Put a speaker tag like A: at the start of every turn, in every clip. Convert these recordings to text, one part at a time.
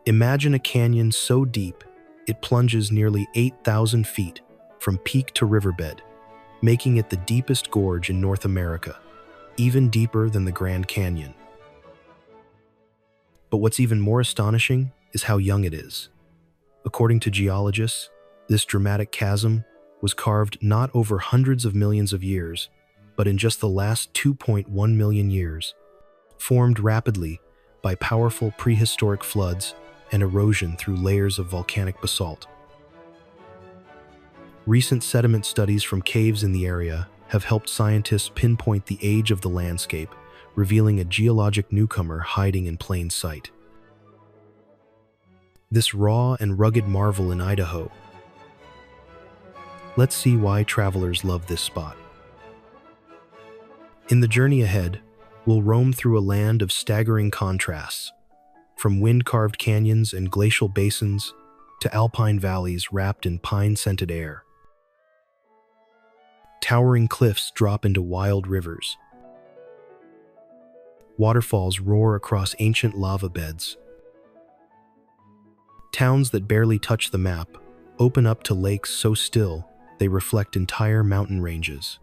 A: Imagine a canyon so deep, it plunges nearly 8,000 feet from peak to riverbed, making it the deepest gorge in North America, even deeper than the Grand Canyon. But what's even more astonishing is how young it is. According to geologists, this dramatic chasm was carved not over hundreds of millions of years, but in just the last 2.1 million years, formed rapidly by powerful prehistoric floods and erosion through layers of volcanic basalt. Recent sediment studies from caves in the area have helped scientists pinpoint the age of the landscape, revealing a geologic newcomer hiding in plain sight. This raw and rugged marvel in Idaho. Let's see why travelers love this spot. In the journey ahead, we'll roam through a land of staggering contrasts, from wind-carved canyons and glacial basins to alpine valleys wrapped in pine-scented air. Towering cliffs drop into wild rivers. Waterfalls roar across ancient lava beds. Towns that barely touch the map open up to lakes so still they reflect entire mountain ranges.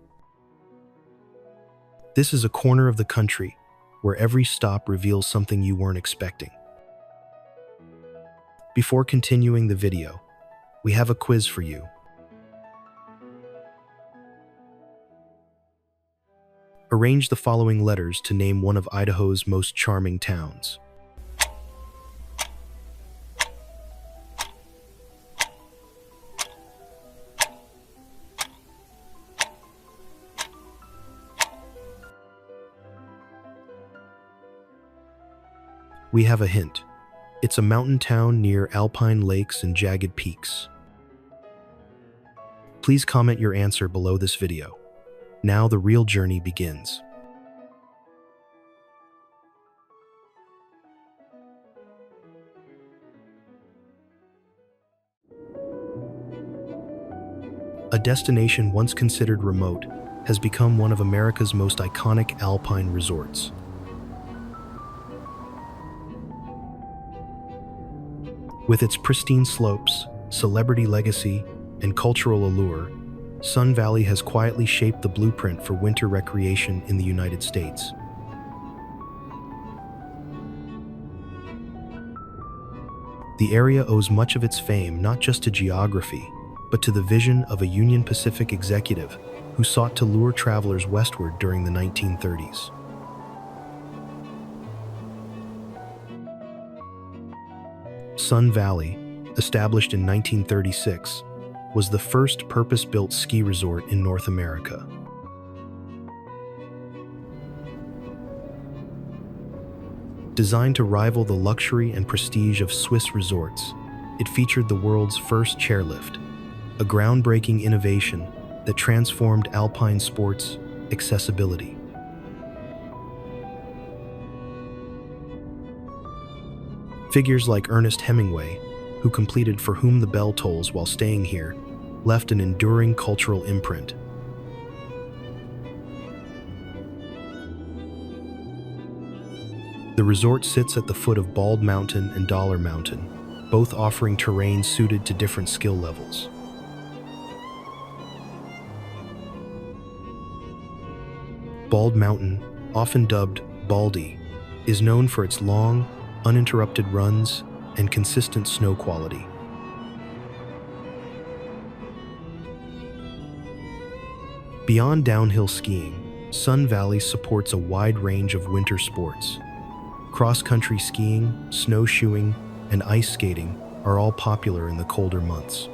A: This is a corner of the country where every stop reveals something you weren't expecting. Before continuing the video, we have a quiz for you. Arrange the following letters to name one of Idaho's most charming towns. We have a hint. It's a mountain town near alpine lakes and jagged peaks. Please comment your answer below this video. Now the real journey begins. A destination once considered remote has become one of America's most iconic alpine resorts. With its pristine slopes, celebrity legacy, and cultural allure, Sun Valley has quietly shaped the blueprint for winter recreation in the United States. The area owes much of its fame not just to geography, but to the vision of a Union Pacific executive who sought to lure travelers westward during the 1930s. Sun Valley, established in 1936, was the first purpose-built ski resort in North America. Designed to rival the luxury and prestige of Swiss resorts, it featured the world's first chairlift, a groundbreaking innovation that transformed alpine sports accessibility. Figures like Ernest Hemingway, who completed For Whom the Bell Tolls while staying here, left an enduring cultural imprint. The resort sits at the foot of Bald Mountain and Dollar Mountain, both offering terrain suited to different skill levels. Bald Mountain, often dubbed Baldy, is known for its long, uninterrupted runs and consistent snow quality. Beyond downhill skiing, Sun Valley supports a wide range of winter sports. Cross-country skiing, snowshoeing, and ice skating are all popular in the colder months.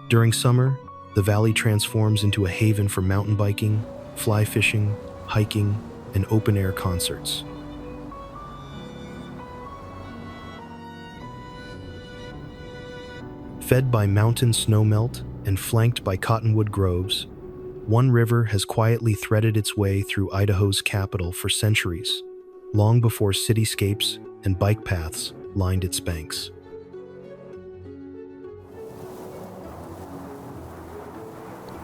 A: During summer, the valley transforms into a haven for mountain biking, fly fishing, hiking, and open-air concerts. Fed by mountain snowmelt and flanked by cottonwood groves, one river has quietly threaded its way through Idaho's capital for centuries, long before cityscapes and bike paths lined its banks.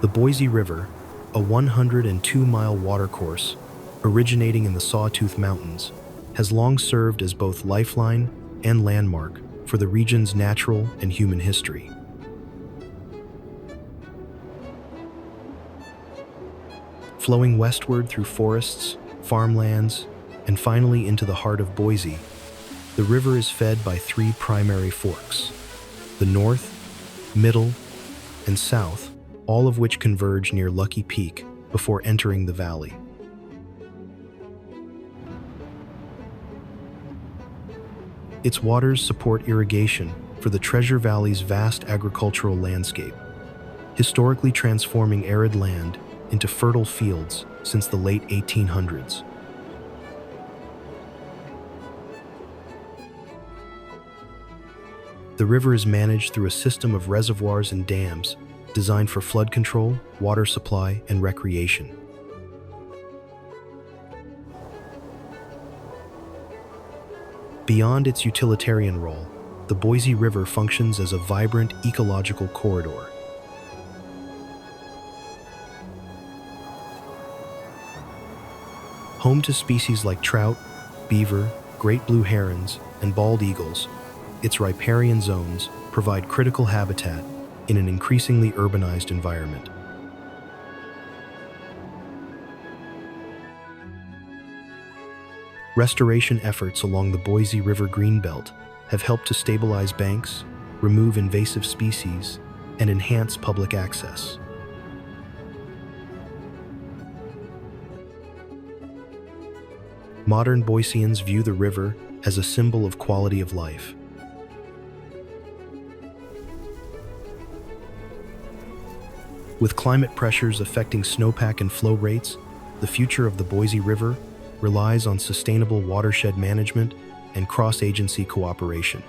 A: The Boise River, a 102-mile watercourse, originating in the Sawtooth Mountains, has long served as both lifeline and landmark for the region's natural and human history. Flowing westward through forests, farmlands, and finally into the heart of Boise, the river is fed by three primary forks: the north, middle, and south, all of which converge near Lucky Peak before entering the valley. Its waters support irrigation for the Treasure Valley's vast agricultural landscape, historically transforming arid land into fertile fields since the late 1800s. The river is managed through a system of reservoirs and dams designed for flood control, water supply, and recreation. Beyond its utilitarian role, the Boise River functions as a vibrant ecological corridor. Home to species like trout, beaver, great blue herons, and bald eagles, its riparian zones provide critical habitat in an increasingly urbanized environment. Restoration efforts along the Boise River Greenbelt have helped to stabilize banks, remove invasive species, and enhance public access. Modern Boiseans view the river as a symbol of quality of life. With climate pressures affecting snowpack and flow rates, the future of the Boise River relies on sustainable watershed management and cross-agency cooperation.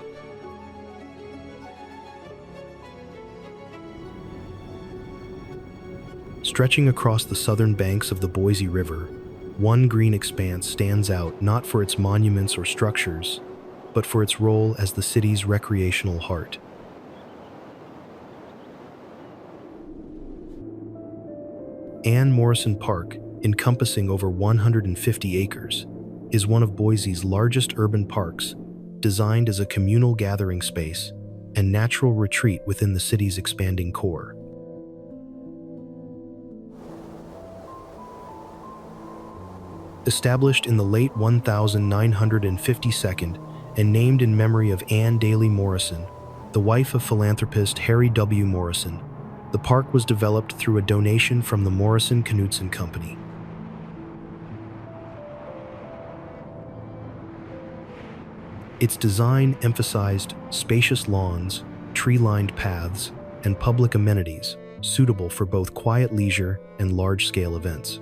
A: Stretching across the southern banks of the Boise River, one green expanse stands out not for its monuments or structures, but for its role as the city's recreational heart. Morrison Park, encompassing over 150 acres, is one of Boise's largest urban parks, designed as a communal gathering space and natural retreat within the city's expanding core. Established in the late 1952 and named in memory of Anne Daly Morrison, the wife of philanthropist Harry W. Morrison, the park was developed through a donation from the Morrison-Knudsen Company. Its design emphasized spacious lawns, tree-lined paths, and public amenities suitable for both quiet leisure and large-scale events.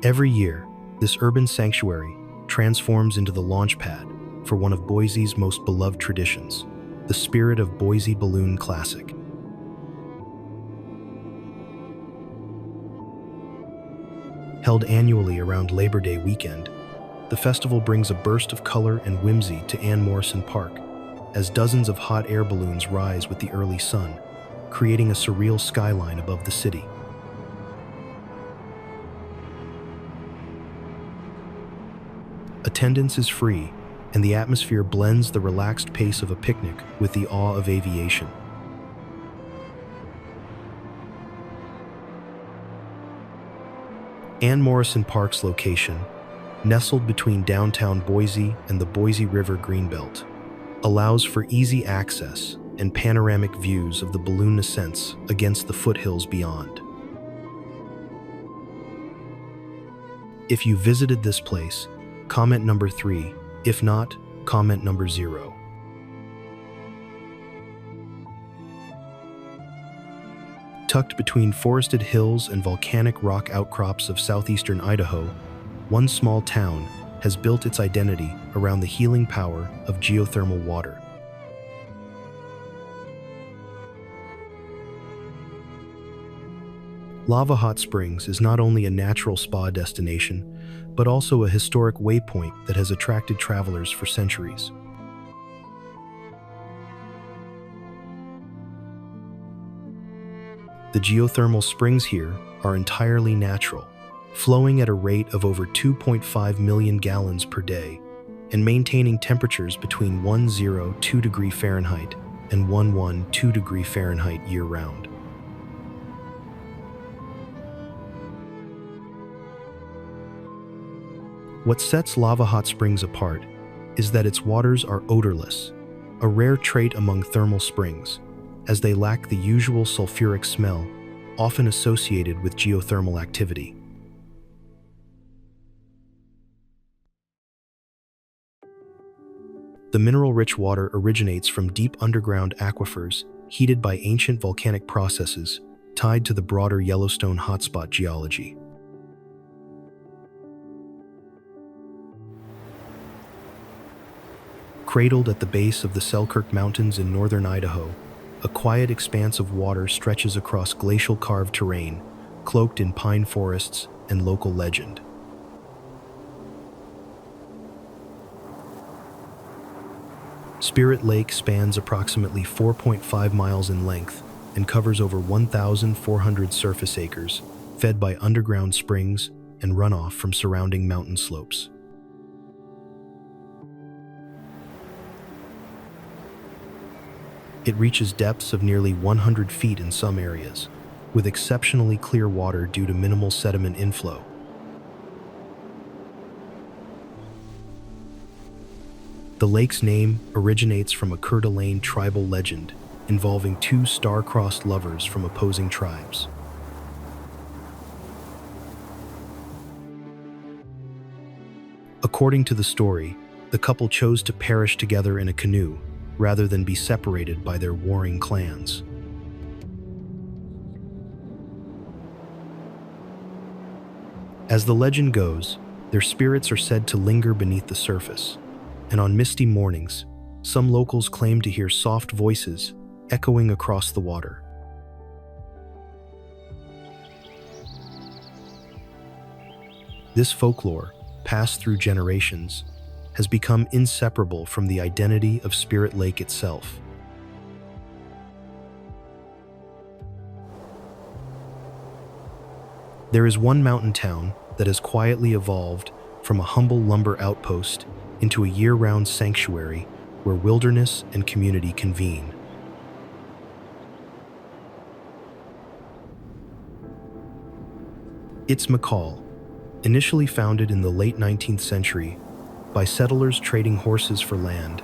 A: Every year, this urban sanctuary transforms into the launchpad for one of Boise's most beloved traditions, the Spirit of Boise Balloon Classic. Held annually around Labor Day weekend, the festival brings a burst of color and whimsy to Morrison Park as dozens of hot air balloons rise with the early sun, creating a surreal skyline above the city. Attendance is free, and the atmosphere blends the relaxed pace of a picnic with the awe of aviation. Morrison Park's location, nestled between downtown Boise and the Boise River Greenbelt, allows for easy access and panoramic views of the balloon ascents against the foothills beyond. If you visited this place, comment number 3. If not, comment number 0. Tucked between forested hills and volcanic rock outcrops of southeastern Idaho, one small town has built its identity around the healing power of geothermal water. Lava Hot Springs is not only a natural spa destination, but also a historic waypoint that has attracted travelers for centuries. The The geothermal springs here are entirely natural, flowing at a rate of over 2.5 million gallons per day and maintaining temperatures between 102 degree Fahrenheit and 112 degree Fahrenheit year-round. What sets lava hot springs apart is that its waters are odorless, a rare trait among thermal springs, as they lack the usual sulfuric smell often associated with geothermal activity. The mineral-rich water originates from deep underground aquifers heated by ancient volcanic processes tied to the broader Yellowstone hotspot geology. Cradled at the base of the Selkirk Mountains in northern Idaho, a quiet expanse of water stretches across glacial carved terrain, cloaked in pine forests and local legend. Spirit Lake spans approximately 4.5 miles in length and covers over 1,400 surface acres, fed by underground springs and runoff from surrounding mountain slopes. It reaches depths of nearly 100 feet in some areas, with exceptionally clear water due to minimal sediment inflow. The lake's name originates from a Coeur d'Alene tribal legend involving two star-crossed lovers from opposing tribes. According to the story, the couple chose to perish together in a canoe rather than be separated by their warring clans. As the legend goes, their spirits are said to linger beneath the surface, and on misty mornings, some locals claim to hear soft voices echoing across the water. This folklore, passed through generations, has become inseparable from the identity of Spirit Lake itself. There is one mountain town that has quietly evolved from a humble lumber outpost into a year-round sanctuary where wilderness and community convene. It's McCall, initially founded in the late 19th century by settlers trading horses for land,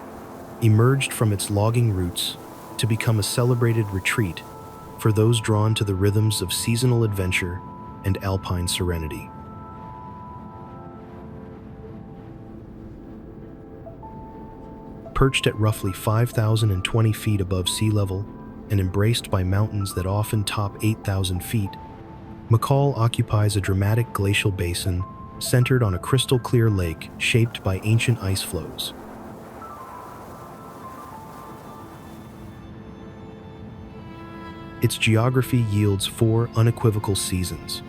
A: emerged from its logging roots to become a celebrated retreat for those drawn to the rhythms of seasonal adventure and alpine serenity. Perched at roughly 5,020 feet above sea level and embraced by mountains that often top 8,000 feet, McCall occupies a dramatic glacial basin centered on a crystal-clear lake shaped by ancient ice flows. Its geography yields 4 unequivocal seasons: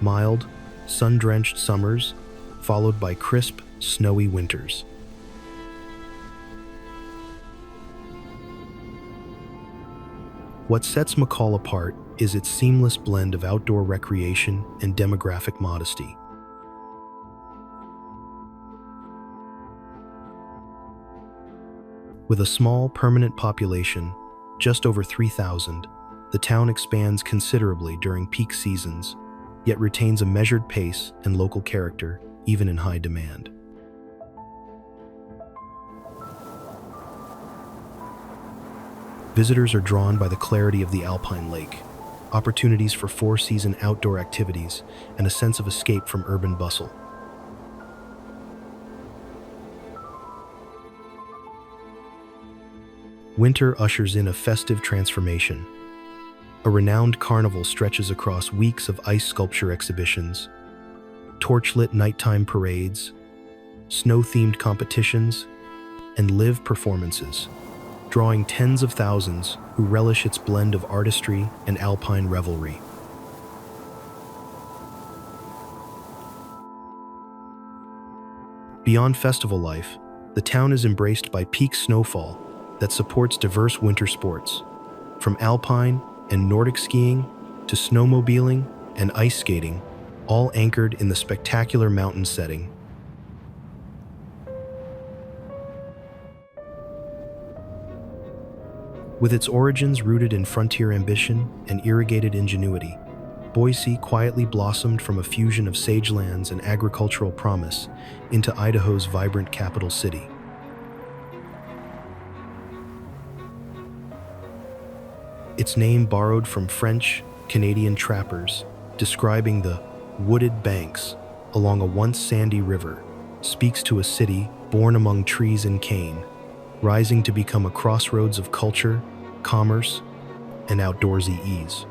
A: mild, sun-drenched summers, followed by crisp, snowy winters. What sets McCall apart is its seamless blend of outdoor recreation and demographic modesty. With a small, permanent population, just over 3,000, the town expands considerably during peak seasons, yet retains a measured pace and local character, even in high demand. Visitors are drawn by the clarity of the alpine lake, opportunities for 4-season outdoor activities, and a sense of escape from urban bustle. Winter ushers in a festive transformation. A renowned carnival stretches across weeks of ice sculpture exhibitions, torchlit nighttime parades, snow-themed competitions, and live performances, drawing tens of thousands who relish its blend of artistry and alpine revelry. Beyond festival life, the town is embraced by peak snowfall that supports diverse winter sports, from alpine and Nordic skiing to snowmobiling and ice skating, all anchored in the spectacular mountain setting. With its origins rooted in frontier ambition and irrigated ingenuity, Boise quietly blossomed from a fusion of sagelands and agricultural promise into Idaho's vibrant capital city. Its name borrowed from French Canadian trappers, describing the wooded banks along a once sandy river, speaks to a city born among trees and cane, rising to become a crossroads of culture, commerce, and outdoorsy ease.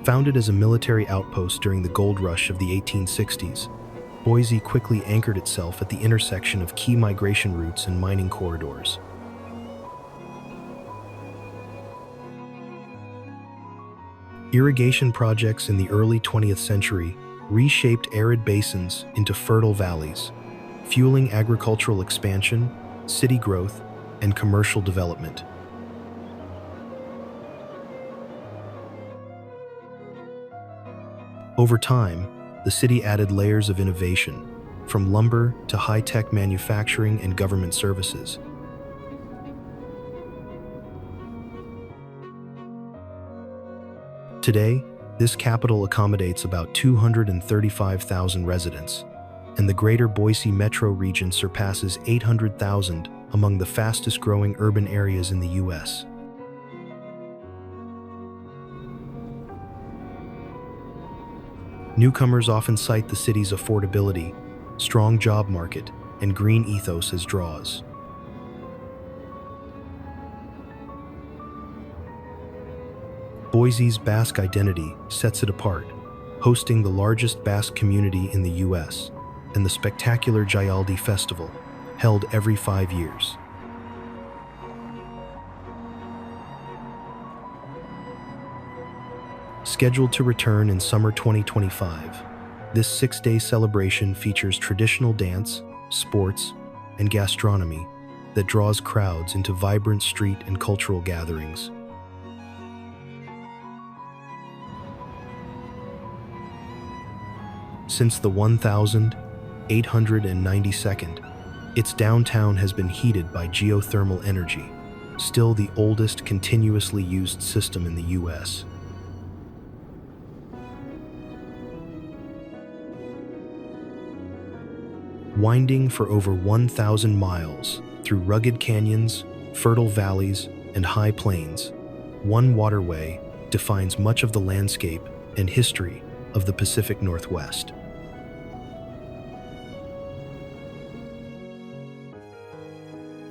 A: Founded as a military outpost during the gold rush of the 1860s, Boise quickly anchored itself at the intersection of key migration routes and mining corridors. Irrigation projects in the early 20th century reshaped arid basins into fertile valleys, fueling agricultural expansion, city growth, and commercial development. Over time, the city added layers of innovation, from lumber to high-tech manufacturing and government services. Today, this capital accommodates about 235,000 residents, and the greater Boise metro region surpasses 800,000 among the fastest-growing urban areas in the U.S. Newcomers often cite the city's affordability, strong job market, and green ethos as draws. Boise's Basque identity sets it apart, hosting the largest Basque community in the U.S. and the spectacular Jayaldi Festival, held every 5 years. Scheduled to return in summer 2025, this 6-day celebration features traditional dance, sports, and gastronomy that draws crowds into vibrant street and cultural gatherings. Since the 1892nd, its downtown has been heated by geothermal energy, still the oldest continuously used system in the U.S. Winding for over 1,000 miles through rugged canyons, fertile valleys, and high plains, one waterway defines much of the landscape and history of the Pacific Northwest.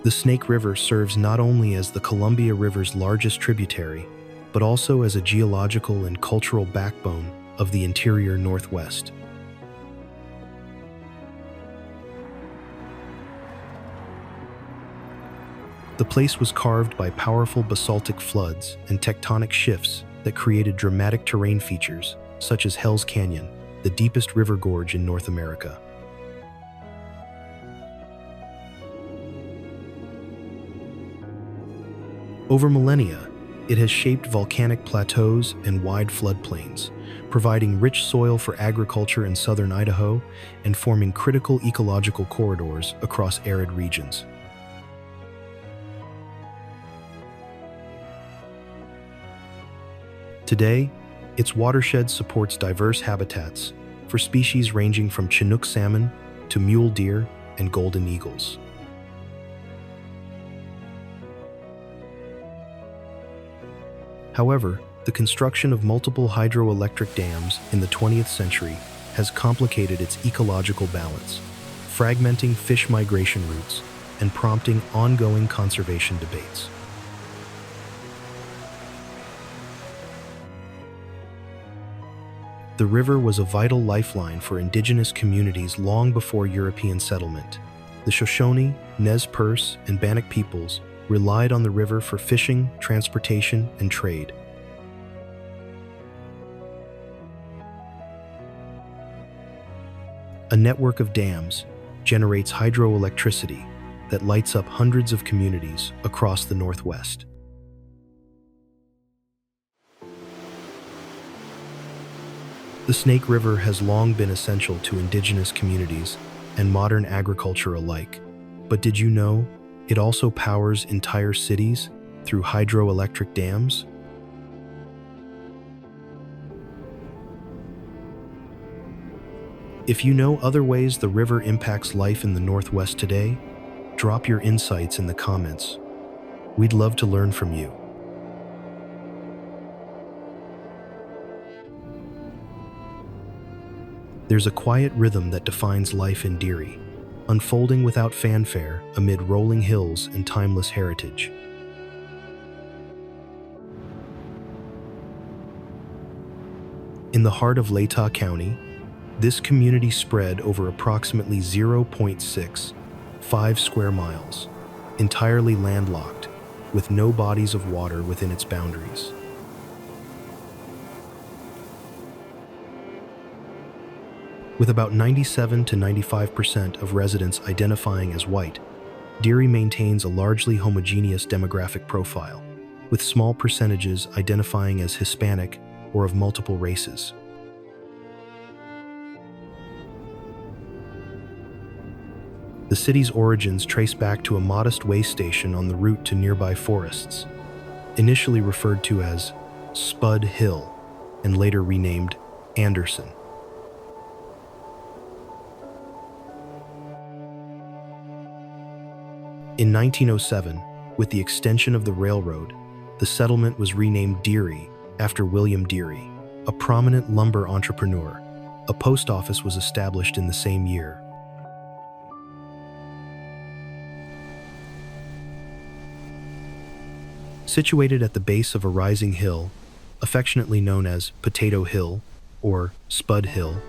A: The Snake River serves not only as the Columbia River's largest tributary, but also as a geological and cultural backbone of the interior Northwest. The place was carved by powerful basaltic floods and tectonic shifts that created dramatic terrain features, such as Hell's Canyon, the deepest river gorge in North America. Over millennia, it has shaped volcanic plateaus and wide floodplains, providing rich soil for agriculture in southern Idaho and forming critical ecological corridors across arid regions. Today, its watershed supports diverse habitats for species ranging from Chinook salmon to mule deer and golden eagles. However, the construction of multiple hydroelectric dams in the 20th century has complicated its ecological balance, fragmenting fish migration routes and prompting ongoing conservation debates. The river was a vital lifeline for indigenous communities long before European settlement. The Shoshone, Nez Perce, and Bannock peoples relied on the river for fishing, transportation, and trade. A network of dams generates hydroelectricity, that lights up hundreds of communities across the Northwest. The Snake River has long been essential to indigenous communities and modern agriculture alike. But did you know it also powers entire cities through hydroelectric dams? If you know other ways the river impacts life in the Northwest today, drop your insights in the comments. We'd love to learn from you. There's a quiet rhythm that defines life in Deary, unfolding without fanfare amid rolling hills and timeless heritage. In the heart of Latah County, this community spread over approximately 0.65 square miles, entirely landlocked, with no bodies of water within its boundaries. With about 97 to 95% of residents identifying as white, Deary maintains a largely homogeneous demographic profile, with small percentages identifying as Hispanic or of multiple races. The city's origins trace back to a modest way station on the route to nearby forests, initially referred to as Spud Hill and later renamed Anderson. In 1907, with the extension of the railroad, the settlement was renamed Deary after William Deary, a prominent lumber entrepreneur. A post office was established in the same year. Situated at the base of a rising hill, affectionately known as Potato Hill or Spud Hill,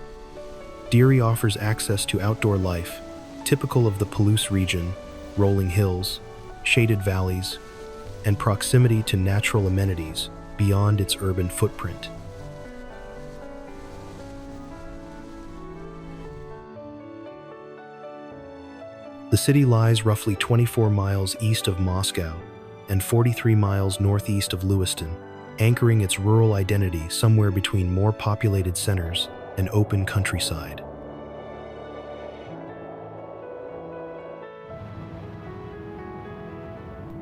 A: Deary offers access to outdoor life, typical of the Palouse region, rolling hills, shaded valleys, and proximity to natural amenities beyond its urban footprint. The city lies roughly 24 miles east of Moscow and 43 miles northeast of Lewiston, anchoring its rural identity somewhere between more populated centers and open countryside.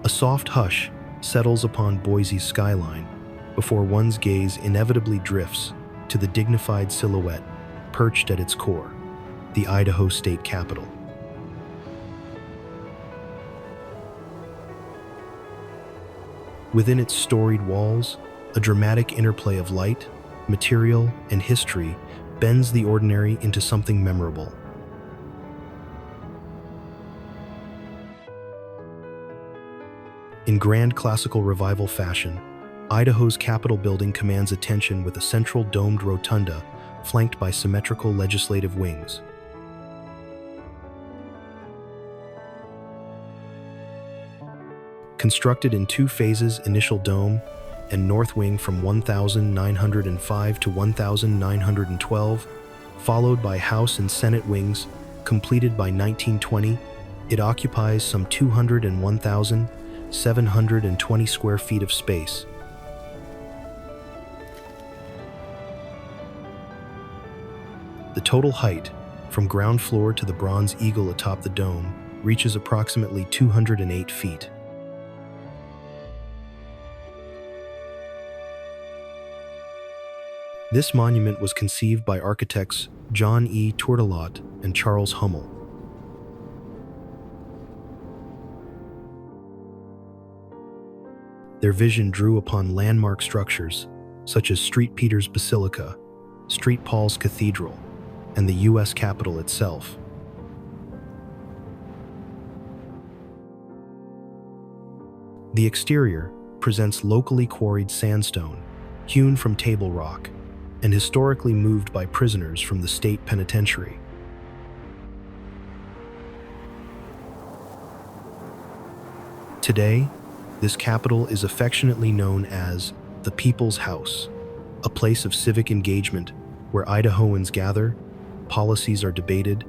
A: A soft hush settles upon Boise's skyline before one's gaze inevitably drifts to the dignified silhouette perched at its core, the Idaho state capitol. Within its storied walls, a dramatic interplay of light, material, and history bends the ordinary into something memorable. In grand classical revival fashion, Idaho's Capitol building commands attention with a central domed rotunda flanked by symmetrical legislative wings. Constructed in two phases, initial dome and north wing from 1905 to 1912, followed by House and Senate wings, completed by 1920, it occupies some 201,720 square feet of space. The total height, from ground floor to the bronze eagle atop the dome, reaches approximately 208 feet. This monument was conceived by architects John E. Tourtelot and Charles Hummel. Their vision drew upon landmark structures such as St. Peter's Basilica, St. Paul's Cathedral, and the U.S. Capitol itself. The exterior presents locally quarried sandstone, hewn from table rock, and historically moved by prisoners from the state penitentiary. Today, this capitol is affectionately known as the People's House, a place of civic engagement where Idahoans gather, policies are debated,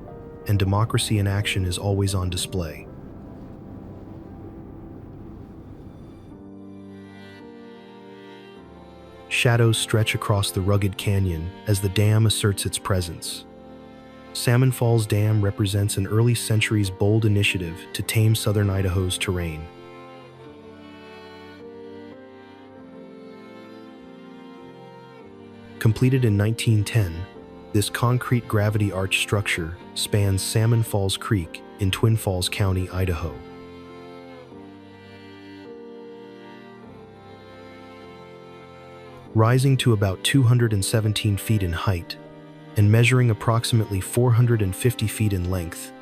A: and democracy in action is always on display. Shadows stretch across the rugged canyon as the dam asserts its presence. Salmon Falls Dam represents an early centuries bold initiative to tame southern Idaho's terrain. Completed in 1910, this concrete gravity arch structure spans Salmon Falls Creek in Twin Falls County, Idaho. Rising to about 217 feet in height and measuring approximately 450 feet in length,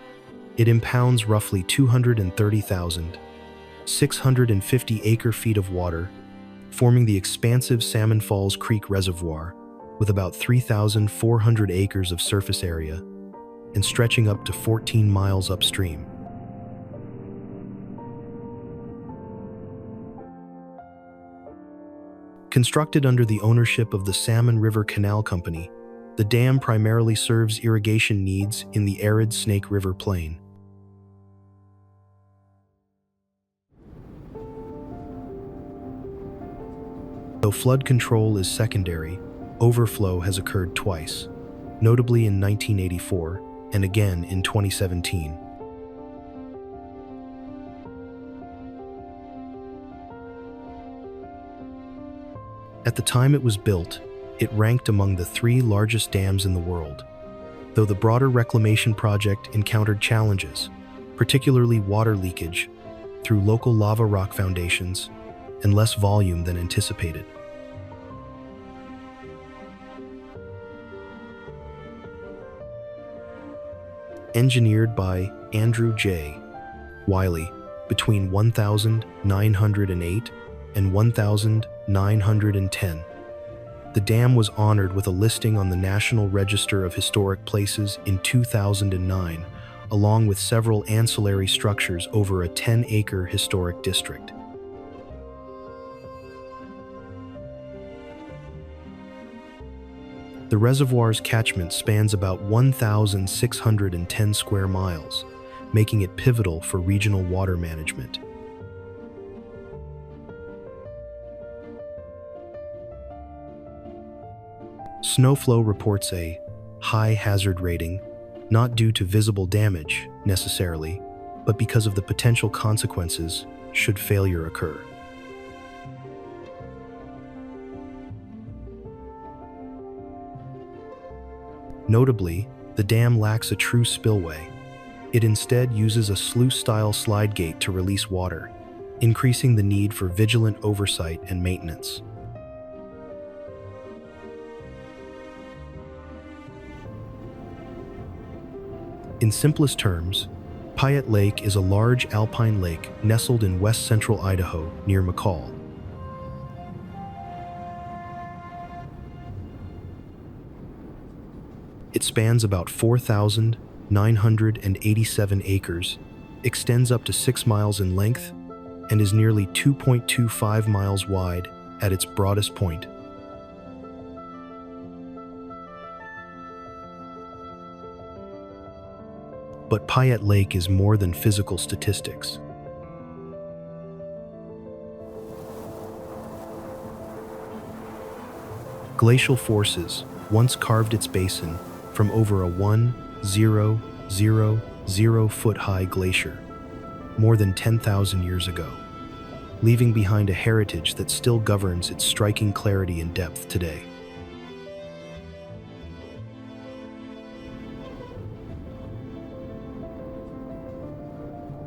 A: it impounds roughly 230,650 acre-feet of water, forming the expansive Salmon Falls Creek Reservoir with about 3,400 acres of surface area and stretching up to 14 miles upstream. Constructed under the ownership of the Salmon River Canal Company, the dam primarily serves irrigation needs in the arid Snake River Plain. Though flood control is secondary, overflow has occurred twice, notably in 1984 and again in 2017. At the time it was built, it ranked among the 3 largest dams in the world, though the broader reclamation project encountered challenges, particularly water leakage through local lava rock foundations and less volume than anticipated. Engineered by Andrew J. Wiley between 1908 and 1910. The dam was honored with a listing on the National Register of Historic Places in 2009, along with several ancillary structures over a 10-acre historic district. The reservoir's catchment spans about 1,610 square miles, making it pivotal for regional water management. Snowflow reports a high hazard rating, not due to visible damage, necessarily, but because of the potential consequences should failure occur. Notably, the dam lacks a true spillway. It instead uses a sluice-style slide gate to release water, increasing the need for vigilant oversight and maintenance. In simplest terms, Payette Lake is a large alpine lake nestled in west-central Idaho near McCall. It spans about 4,987 acres, extends up to 6 miles in length, and is nearly 2.25 miles wide at its broadest point. But Payette Lake is more than physical statistics. Glacial forces once carved its basin from over a 1,000-foot-high glacier more than 10,000 years ago, leaving behind a heritage that still governs its striking clarity and depth today.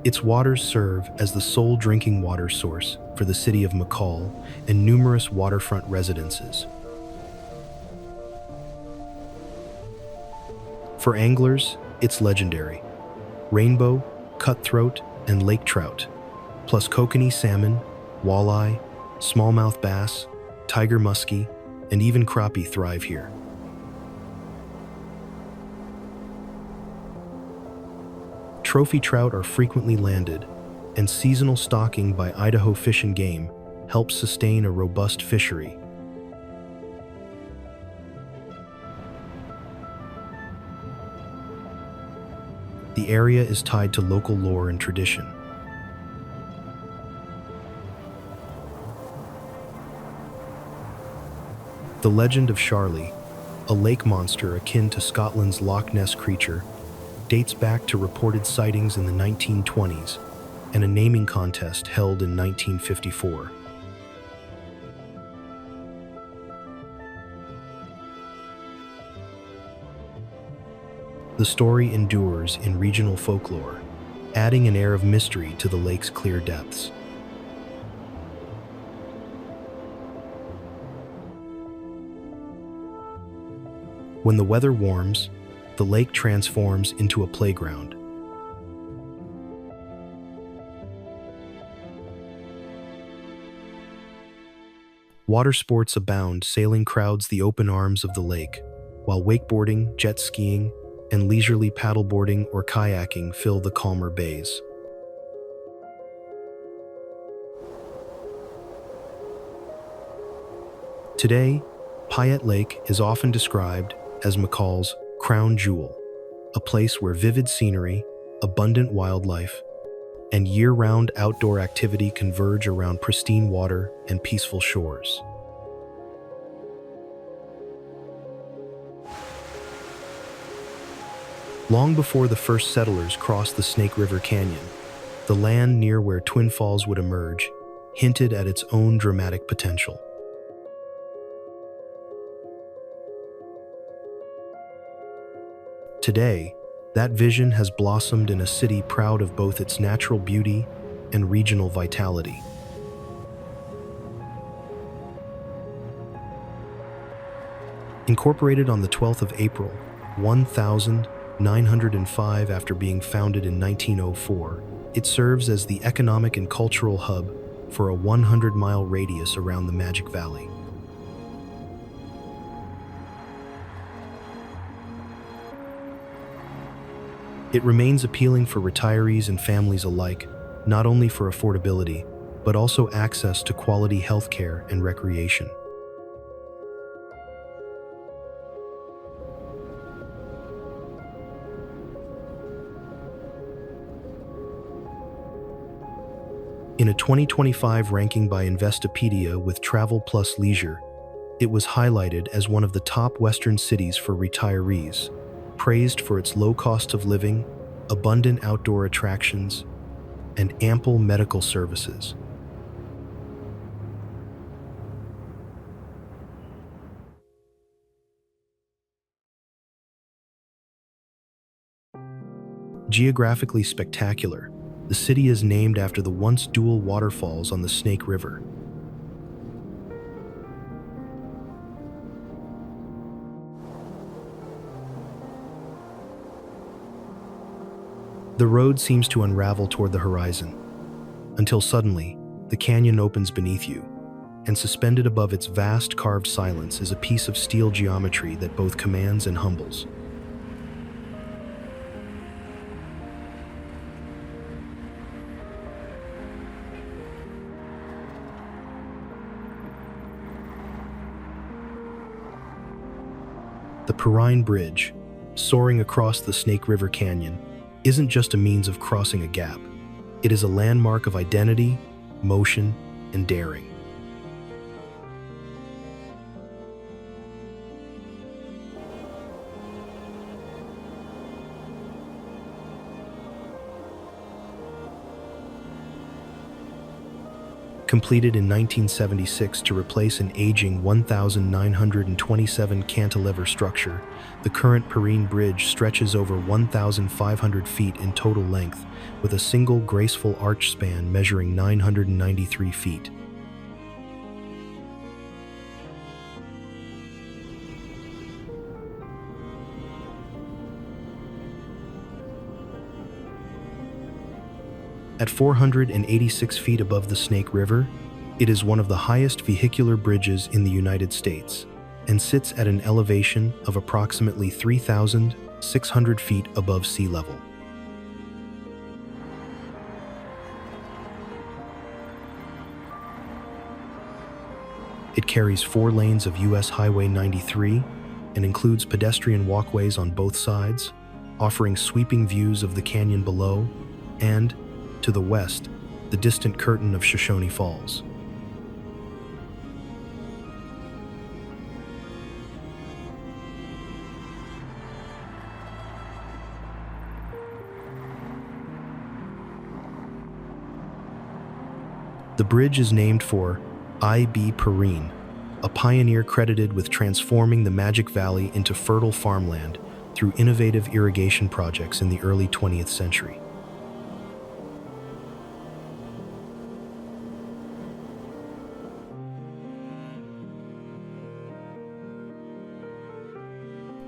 A: Its waters serve as the sole drinking water source for the city of McCall and numerous waterfront residences. For anglers, it's legendary. Rainbow, cutthroat, and lake trout, plus kokanee salmon, walleye, smallmouth bass, tiger muskie, and even crappie thrive here. Trophy trout are frequently landed, and seasonal stocking by Idaho Fish and Game helps sustain a robust fishery. The area is tied to local lore and tradition. The legend of Charlie, a lake monster akin to Scotland's Loch Ness creature, dates back to reported sightings in the 1920s and a naming contest held in 1954. The story endures in regional folklore, adding an air of mystery to the lake's clear depths. When the weather warms, the lake transforms into a playground. Water sports abound, sailing crowds the open arms of the lake, while wakeboarding, jet skiing, and leisurely paddleboarding or kayaking fill the calmer bays. Today, Payette Lake is often described as McCall's crown jewel, a place where vivid scenery, abundant wildlife, and year-round outdoor activity converge around pristine water and peaceful shores. Long before the first settlers crossed the Snake River Canyon, the land near where Twin Falls would emerge hinted at its own dramatic potential. Today, that vision has blossomed in a city proud of both its natural beauty and regional vitality. Incorporated on the 12th of April, 1905 after being founded in 1904, it serves as the economic and cultural hub for a 100-mile radius around the Magic Valley. It remains appealing for retirees and families alike, not only for affordability, but also access to quality healthcare and recreation. In a 2025 ranking by Investopedia with Travel Plus Leisure, it was highlighted as one of the top Western cities for retirees, praised for its low cost of living, abundant outdoor attractions, and ample medical services. Geographically spectacular, the city is named after the once dual waterfalls on the Snake River. The road seems to unravel toward the horizon, until suddenly, the canyon opens beneath you, and suspended above its vast carved silence is a piece of steel geometry that both commands and humbles. The Perrine Bridge, soaring across the Snake River Canyon, isn't just a means of crossing a gap. It is a landmark of identity, motion, and daring. Completed in 1976 to replace an aging 1,927 cantilever structure, the current Perrine Bridge stretches over 1,500 feet in total length, with a single graceful arch span measuring 993 feet. At 486 feet above the Snake River, it is one of the highest vehicular bridges in the United States and sits at an elevation of approximately 3,600 feet above sea level. It carries 4 lanes of US Highway 93 and includes pedestrian walkways on both sides, offering sweeping views of the canyon below and, to the west, the distant curtain of Shoshone Falls. The bridge is named for I.B. Perrine, a pioneer credited with transforming the Magic Valley into fertile farmland through innovative irrigation projects in the early 20th century.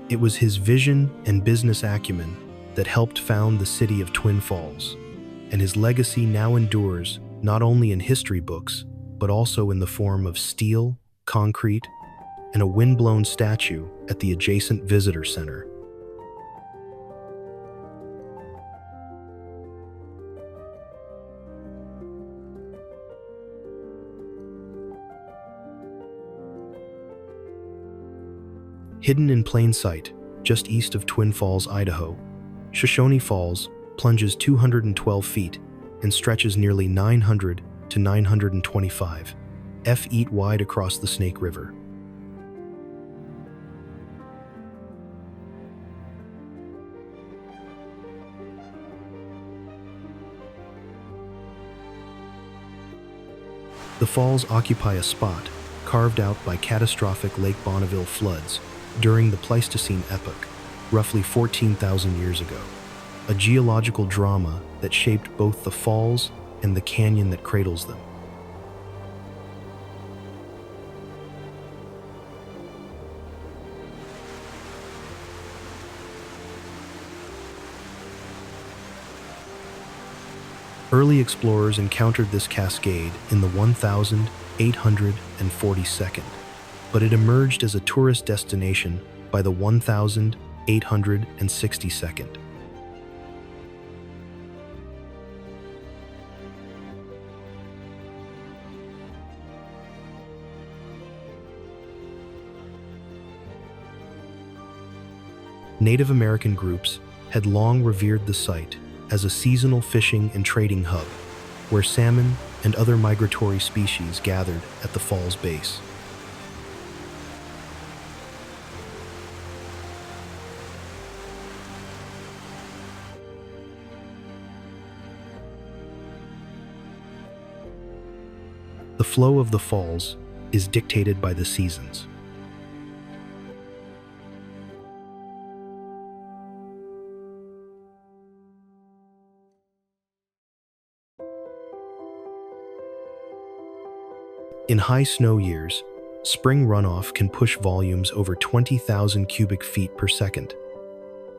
A: It was his vision and business acumen that helped found the city of Twin Falls, and his legacy now endures not only in history books, but also in the form of steel, concrete, and a wind-blown statue at the adjacent visitor center. Hidden in plain sight, just east of Twin Falls, Idaho, Shoshone Falls plunges 212 feet and stretches nearly 900 to 925 feet wide across the Snake River. The falls occupy a spot carved out by catastrophic Lake Bonneville floods during the Pleistocene epoch, roughly 14,000 years ago, a geological drama that shaped both the falls and the canyon that cradles them. Early explorers encountered this cascade in the 1842nd, but it emerged as a tourist destination by the 1862nd. Native American groups had long revered the site as a seasonal fishing and trading hub, where salmon and other migratory species gathered at the fall's base. The flow of the falls is dictated by the seasons. In high snow years, spring runoff can push volumes over 20,000 cubic feet per second,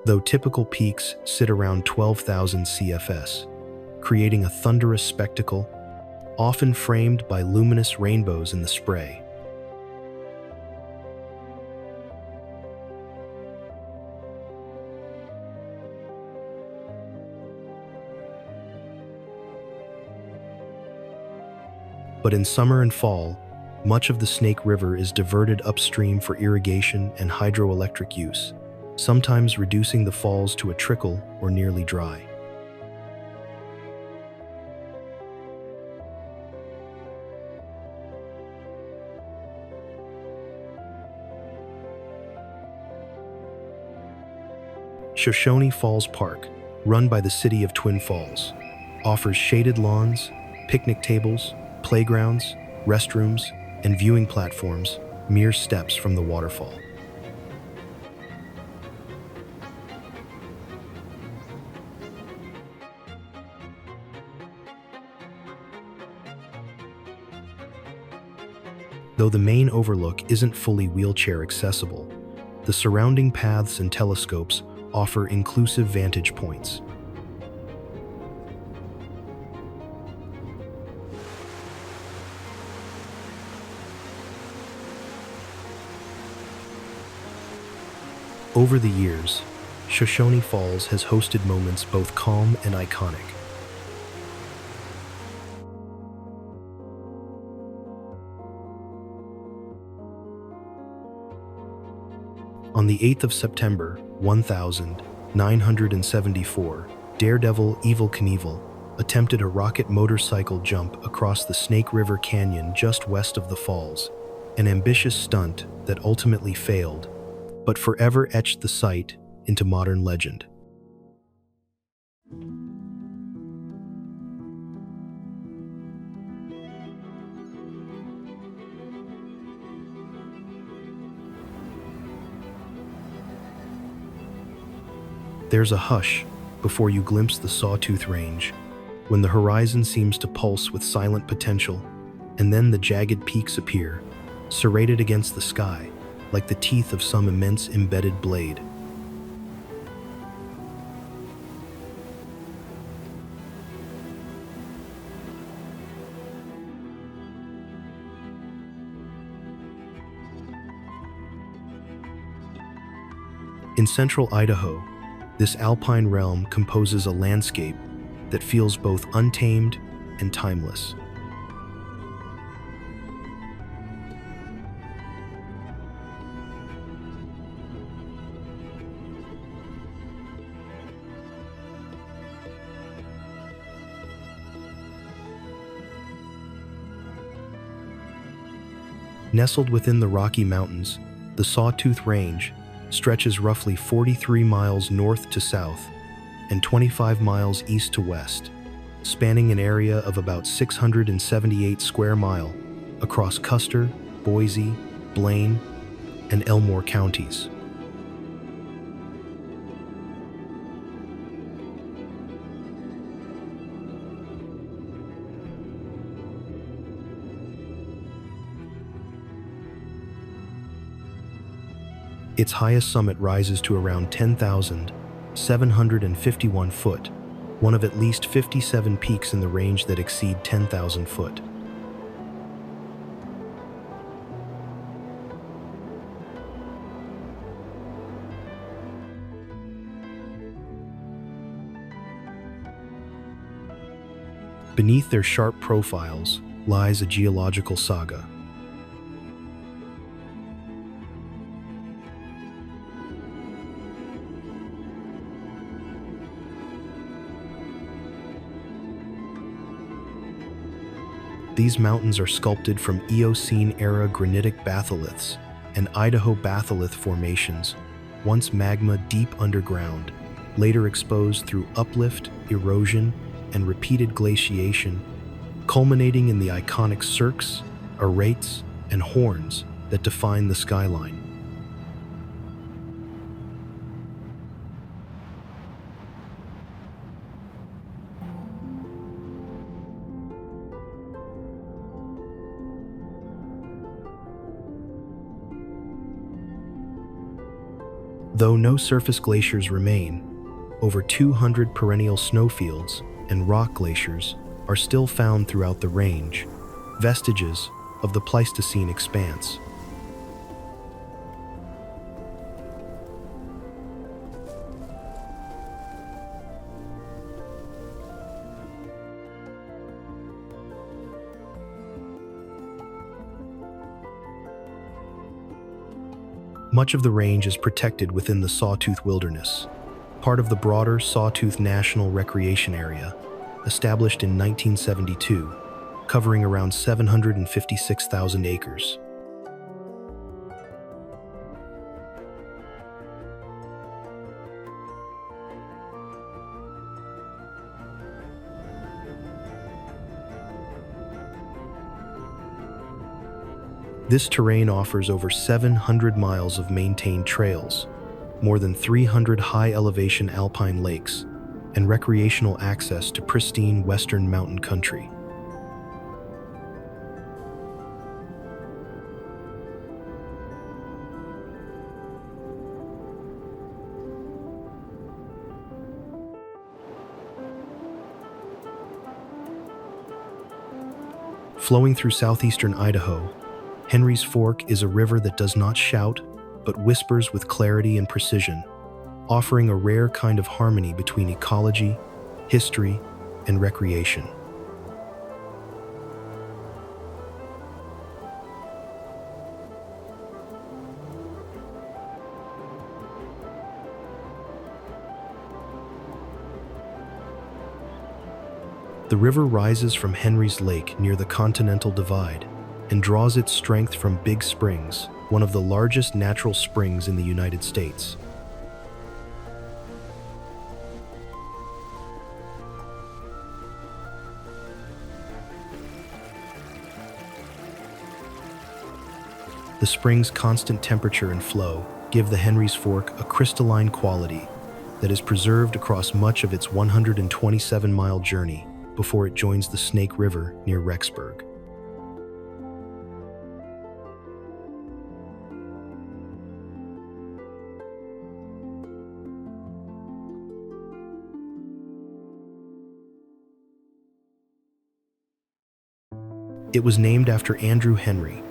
A: though typical peaks sit around 12,000 CFS, creating a thunderous spectacle, often framed by luminous rainbows in the spray. But in summer and fall, much of the Snake River is diverted upstream for irrigation and hydroelectric use, sometimes reducing the falls to a trickle or nearly dry. Shoshone Falls Park, run by the city of Twin Falls, offers shaded lawns, picnic tables, playgrounds, restrooms, and viewing platforms mere steps from the waterfall. Though the main overlook isn't fully wheelchair accessible, the surrounding paths and telescopes offer inclusive vantage points. Over the years, Shoshone Falls has hosted moments both calm and iconic. On the 8th of September, 1974, daredevil Evel Knievel attempted a rocket motorcycle jump across the Snake River Canyon just west of the falls, an ambitious stunt that ultimately failed, but forever etched the site into modern legend. There's a hush before you glimpse the Sawtooth Range, when the horizon seems to pulse with silent potential, and then the jagged peaks appear, serrated against the sky, like the teeth of some immense embedded blade. In central Idaho, this alpine realm composes a landscape that feels both untamed and timeless. Nestled within the Rocky Mountains, the Sawtooth Range stretches roughly 43 miles north to south and 25 miles east to west, spanning an area of about 678 square miles across Custer, Boise, Blaine, and Elmore counties. Its highest summit rises to around 10,751 foot, one of at least 57 peaks in the range that exceed 10,000 foot. Beneath their sharp profiles lies a geological saga. These mountains are sculpted from Eocene-era granitic batholiths and Idaho batholith formations, once magma deep underground, later exposed through uplift, erosion, and repeated glaciation, culminating in the iconic cirques, arates, and horns that define the skyline. Though no surface glaciers remain, over 200 perennial snowfields and rock glaciers are still found throughout the range, vestiges of the Pleistocene expanse. Much of the range is protected within the Sawtooth Wilderness, part of the broader Sawtooth National Recreation Area, established in 1972, covering around 756,000 acres. This terrain offers over 700 miles of maintained trails, more than 300 high-elevation alpine lakes, and recreational access to pristine western mountain country. Flowing through southeastern Idaho, Henry's Fork is a river that does not shout, but whispers with clarity and precision, offering a rare kind of harmony between ecology, history, and recreation. The river rises from Henry's Lake near the Continental Divide and draws its strength from Big Springs, one of the largest natural springs in the United States. The spring's constant temperature and flow give the Henry's Fork a crystalline quality that is preserved across much of its 127-mile journey before it joins the Snake River near Rexburg. It was named after Andrew Henry,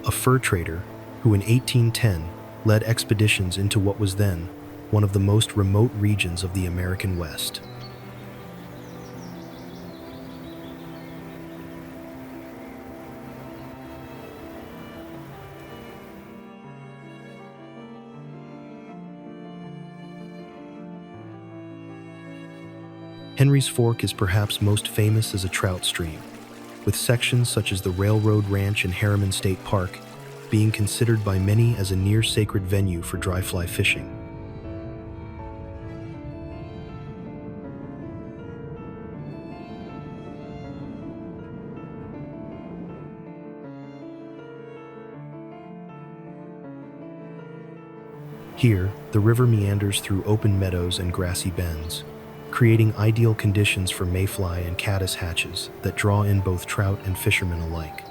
A: a fur trader who in 1810 led expeditions into what was then one of the most remote regions of the American West. Henry's Fork is perhaps most famous as a trout stream, with sections such as the Railroad Ranch in Harriman State Park being considered by many as a near-sacred venue for dry fly fishing. Here, the river meanders through open meadows and grassy bends, creating ideal conditions for mayfly and caddis hatches that draw in both trout and fishermen alike.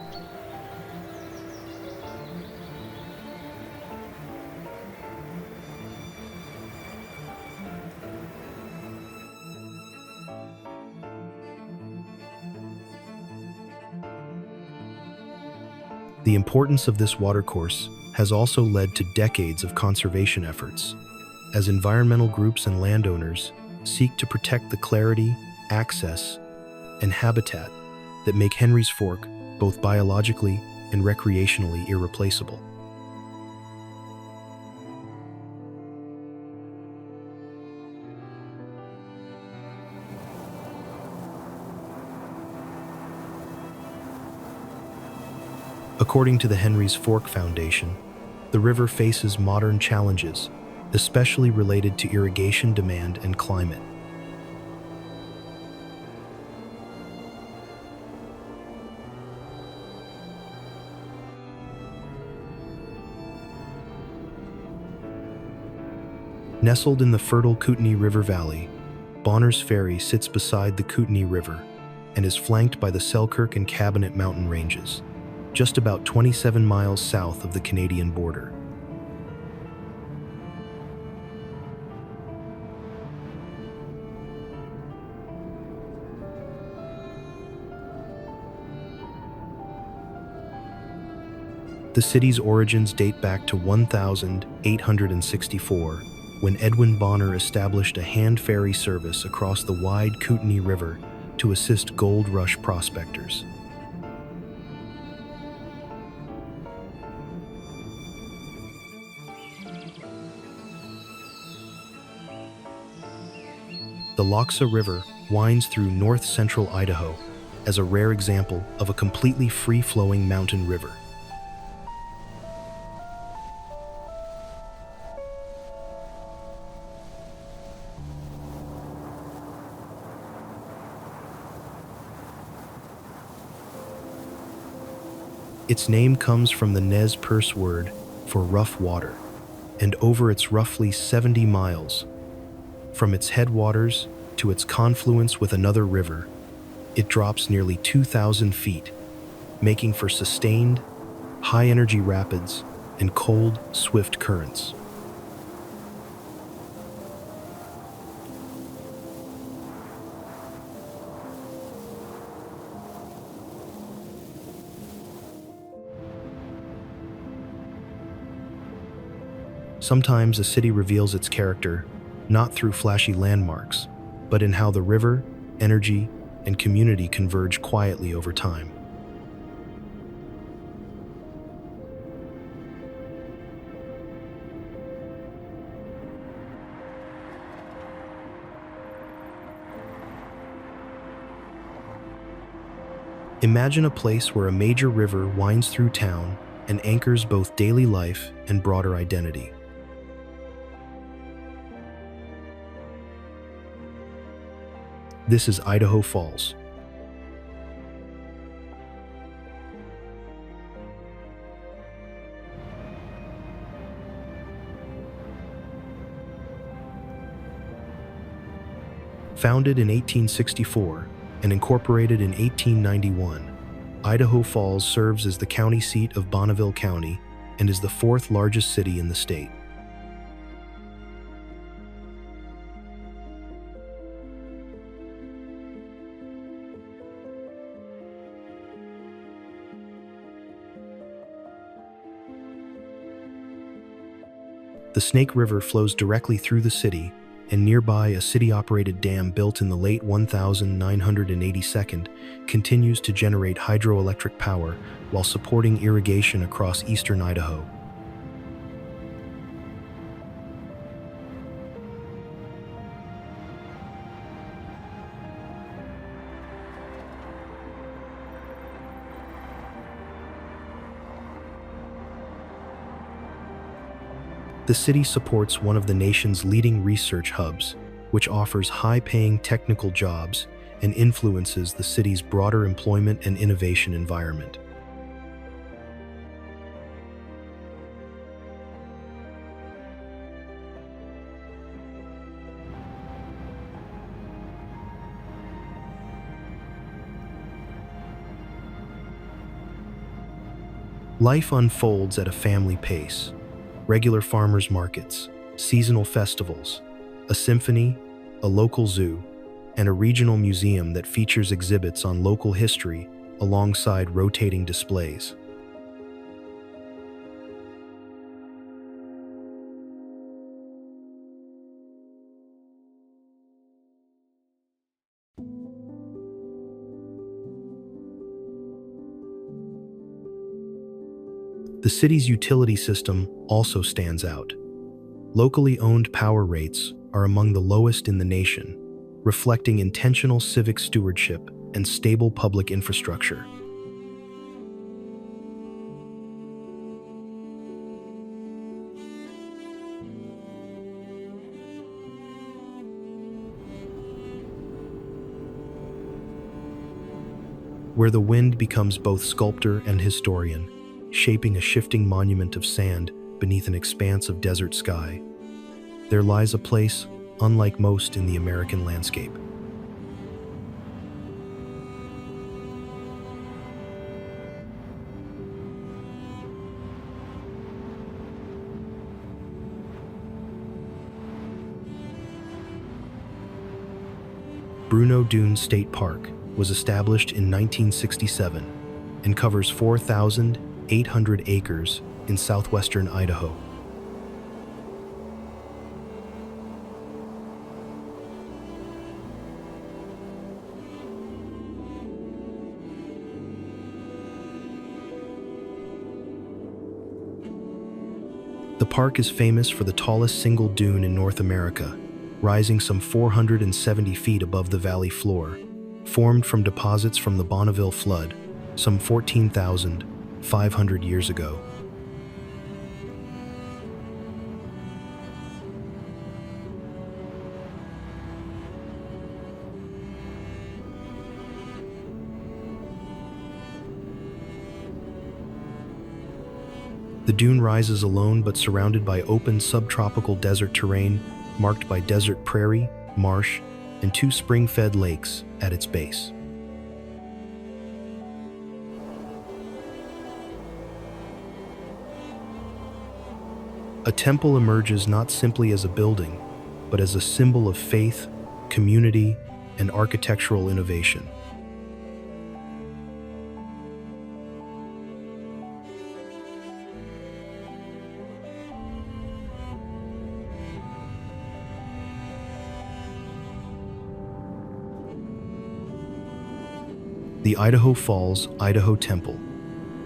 A: The importance of this watercourse has also led to decades of conservation efforts, as environmental groups and landowners seek to protect the clarity, access, and habitat that make Henry's Fork both biologically and recreationally irreplaceable. According to the Henry's Fork Foundation, the river faces modern challenges, especially related to irrigation demand and climate. Nestled in the fertile Kootenai River Valley, Bonner's Ferry sits beside the Kootenai River and is flanked by the Selkirk and Cabinet mountain ranges, just about 27 miles south of the Canadian border. The city's origins date back to 1864, when Edwin Bonner established a hand ferry service across the wide Kootenai River to assist gold rush prospectors. The Lochsa River winds through north-central Idaho as a rare example of a completely free-flowing mountain river. Its name comes from the Nez Perce word for rough water, and over its roughly 70 miles, from its headwaters to its confluence with another river, it drops nearly 2,000 feet, making for sustained, high-energy rapids and cold, swift currents. Sometimes a city reveals its character not through flashy landmarks, but in how the river, energy, and community converge quietly over time. Imagine a place where a major river winds through town and anchors both daily life and broader identity. This is Idaho Falls. Founded in 1864 and incorporated in 1891, Idaho Falls serves as the county seat of Bonneville County and is the fourth largest city in the state. The Snake River flows directly through the city, and nearby a city-operated dam built in the late 1982 continues to generate hydroelectric power while supporting irrigation across eastern Idaho. The city supports one of the nation's leading research hubs, which offers high-paying technical jobs and influences the city's broader employment and innovation environment. Life unfolds at a family pace. Regular farmers markets, seasonal festivals, a symphony, a local zoo, and a regional museum that features exhibits on local history alongside rotating displays. The city's utility system also stands out. Locally owned power rates are among the lowest in the nation, reflecting intentional civic stewardship and stable public infrastructure. Where the wind becomes both sculptor and historian, shaping a shifting monument of sand beneath an expanse of desert sky, there lies a place unlike most in the American landscape. Bruneau Dunes State Park was established in 1967 and covers 4,800 acres in southwestern Idaho. The park is famous for the tallest single dune in North America, rising some 470 feet above the valley floor, formed from deposits from the Bonneville flood, some 14,500 years ago. The dune rises alone but surrounded by open subtropical desert terrain marked by desert prairie, marsh, and two spring-fed lakes at its base. A temple emerges not simply as a building, but as a symbol of faith, community, and architectural innovation. The Idaho Falls Idaho Temple,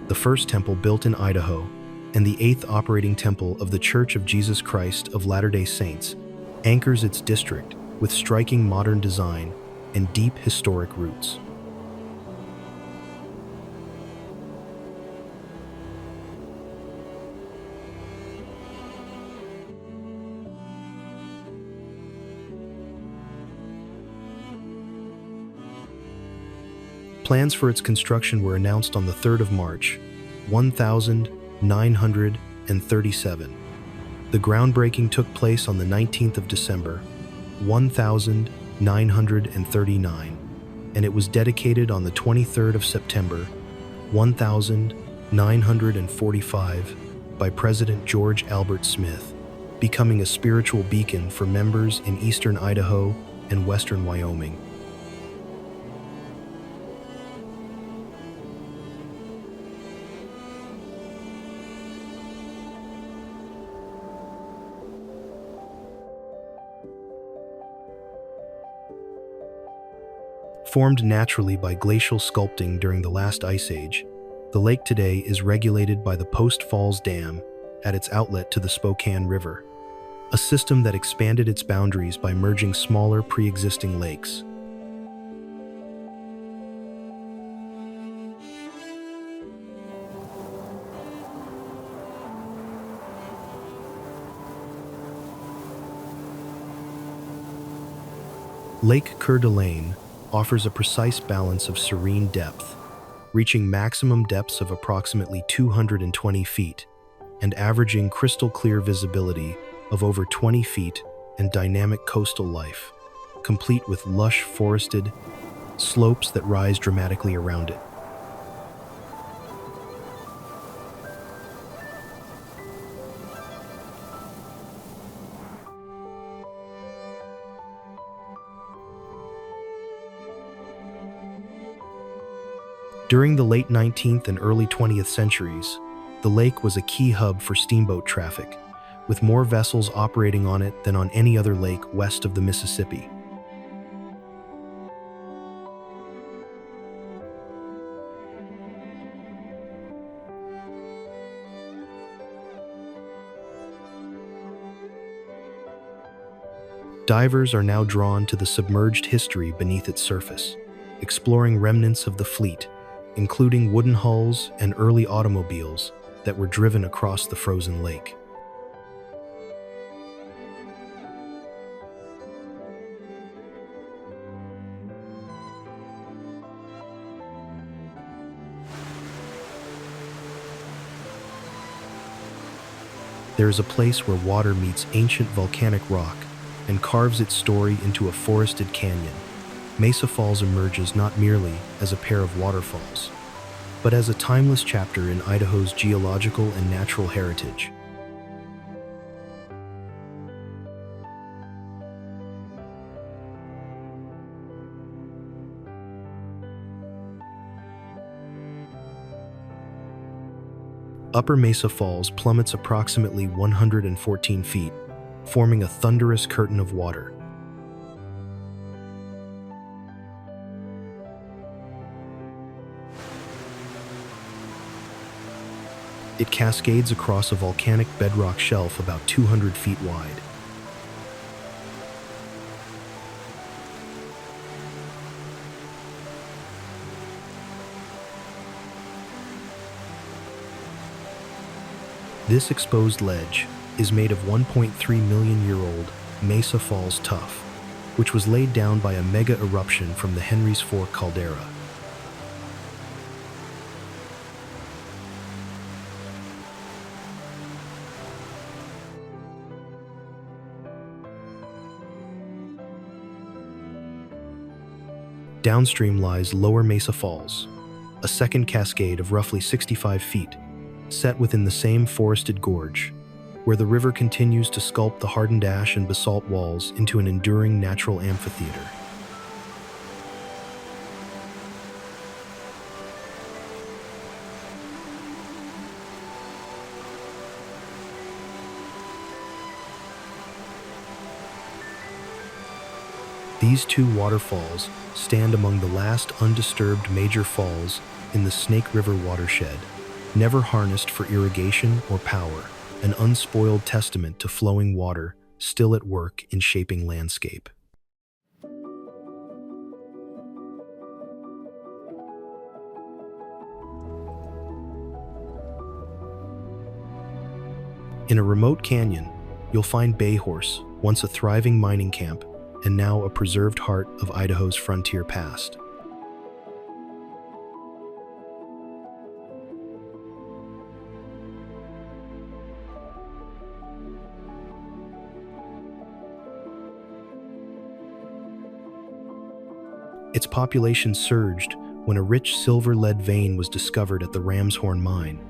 A: the first temple built in Idaho, and the eighth operating temple of the Church of Jesus Christ of Latter-day Saints, anchors its district with striking modern design and deep historic roots. Plans for its construction were announced on the 3rd of March, 1937. The groundbreaking took place on the 19th of December, 1938. 939, and it was dedicated on the 23rd of September, 1945, by President George Albert Smith, becoming a spiritual beacon for members in eastern Idaho and western Wyoming. Formed naturally by glacial sculpting during the last ice age, the lake today is regulated by the Post Falls Dam at its outlet to the Spokane River, a system that expanded its boundaries by merging smaller pre-existing lakes. Lake Coeur d'Alene offers a precise balance of serene depth, reaching maximum depths of approximately 220 feet and averaging crystal clear visibility of over 20 feet and dynamic coastal life, complete with lush forested slopes that rise dramatically around it. During the late 19th and early 20th centuries, the lake was a key hub for steamboat traffic, with more vessels operating on it than on any other lake west of the Mississippi. Divers are now drawn to the submerged history beneath its surface, exploring remnants of the fleet, including wooden hulls and early automobiles that were driven across the frozen lake. There is a place where water meets ancient volcanic rock and carves its story into a forested canyon. Mesa Falls emerges not merely as a pair of waterfalls, but as a timeless chapter in Idaho's geological and natural heritage. Upper Mesa Falls plummets approximately 114 feet, forming a thunderous curtain of water. It cascades across a volcanic bedrock shelf about 200 feet wide. This exposed ledge is made of 1.3 million year old Mesa Falls tuff, which was laid down by a mega eruption from the Henry's Fork caldera. Downstream lies Lower Mesa Falls, a second cascade of roughly 65 feet, set within the same forested gorge, where the river continues to sculpt the hardened ash and basalt walls into an enduring natural amphitheater. These two waterfalls stand among the last undisturbed major falls in the Snake River watershed, never harnessed for irrigation or power, an unspoiled testament to flowing water still at work in shaping landscape. In a remote canyon, you'll find Bay Horse, once a thriving mining camp, and now a preserved heart of Idaho's frontier past. Its population surged when a rich silver-lead vein was discovered at the Ramshorn mine.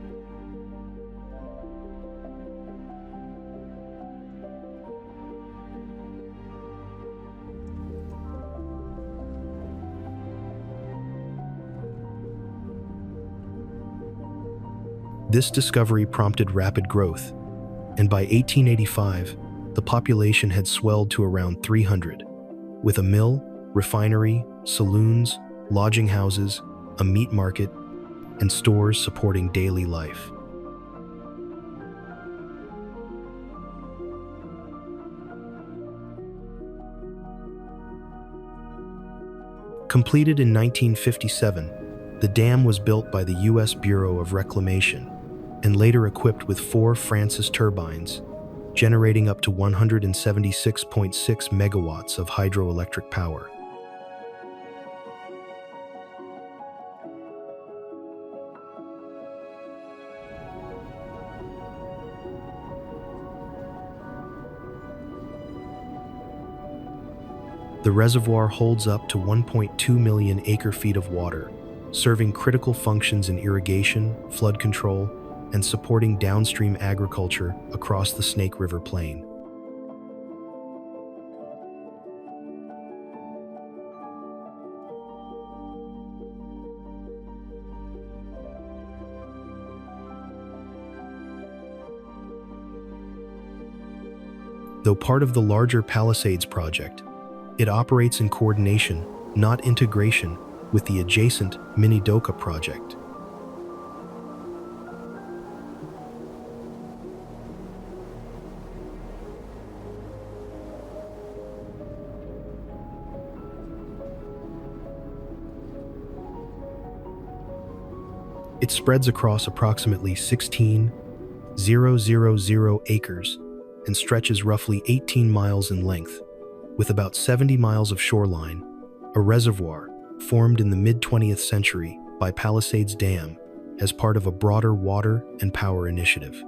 A: This discovery prompted rapid growth, and by 1885, the population had swelled to around 300, with a mill, refinery, saloons, lodging houses, a meat market, and stores supporting daily life. Completed in 1957, the dam was built by the U.S. Bureau of Reclamation and later equipped with 4 Francis turbines, generating up to 176.6 megawatts of hydroelectric power. The reservoir holds up to 1.2 million acre-feet of water, serving critical functions in irrigation, flood control, and supporting downstream agriculture across the Snake River Plain. Though part of the larger Palisades project, it operates in coordination, not integration, with the adjacent Minidoka project. It spreads across approximately 16,000 acres and stretches roughly 18 miles in length, with about 70 miles of shoreline, a reservoir formed in the mid-20th century by Palisades Dam as part of a broader water and power initiative.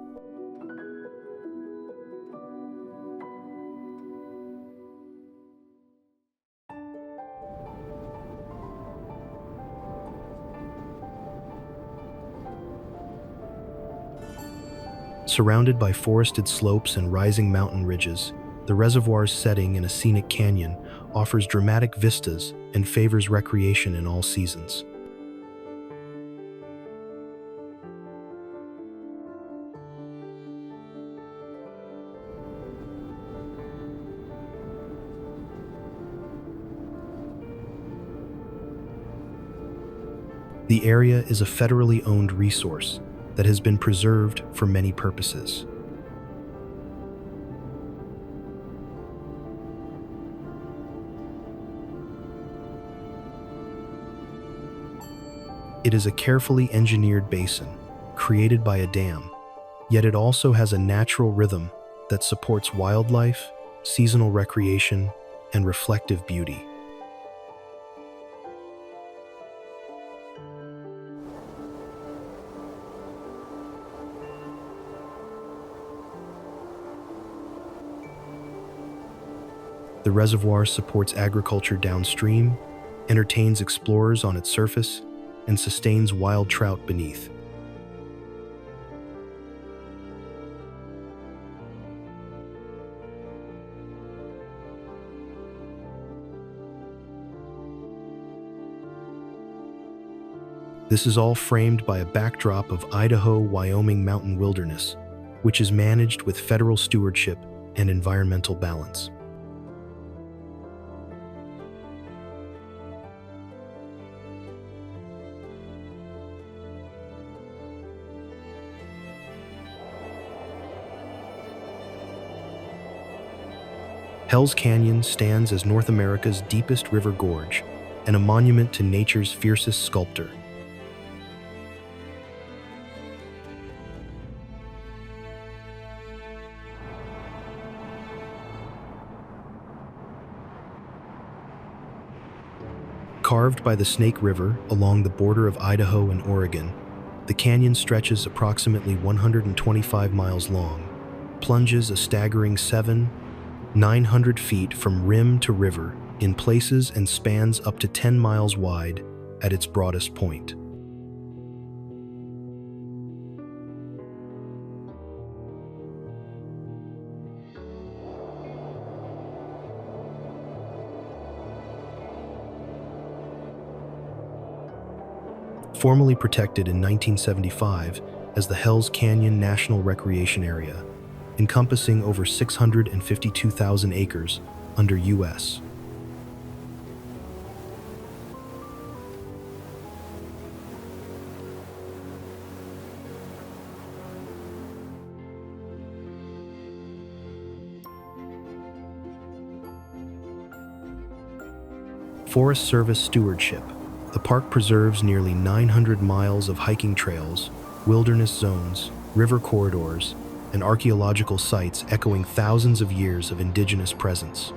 A: Surrounded by forested slopes and rising mountain ridges, the reservoir's setting in a scenic canyon offers dramatic vistas and favors recreation in all seasons. The area is a federally owned resource that has been preserved for many purposes. It is a carefully engineered basin, created by a dam, yet it also has a natural rhythm that supports wildlife, seasonal recreation, and reflective beauty. The reservoir supports agriculture downstream, entertains explorers on its surface, and sustains wild trout beneath. This is all framed by a backdrop of Idaho-Wyoming mountain wilderness, which is managed with federal stewardship and environmental balance. Hell's Canyon stands as North America's deepest river gorge and a monument to nature's fiercest sculptor. Carved by the Snake River along the border of Idaho and Oregon, the canyon stretches approximately 125 miles long, plunges a staggering 900 feet from rim to river in places and spans up to 10 miles wide at its broadest point. Formally protected in 1975 as the Hells Canyon National Recreation Area, encompassing over 652,000 acres under U.S. Forest Service stewardship. The park preserves nearly 900 miles of hiking trails, wilderness zones, river corridors, and archaeological sites echoing thousands of years of indigenous presence.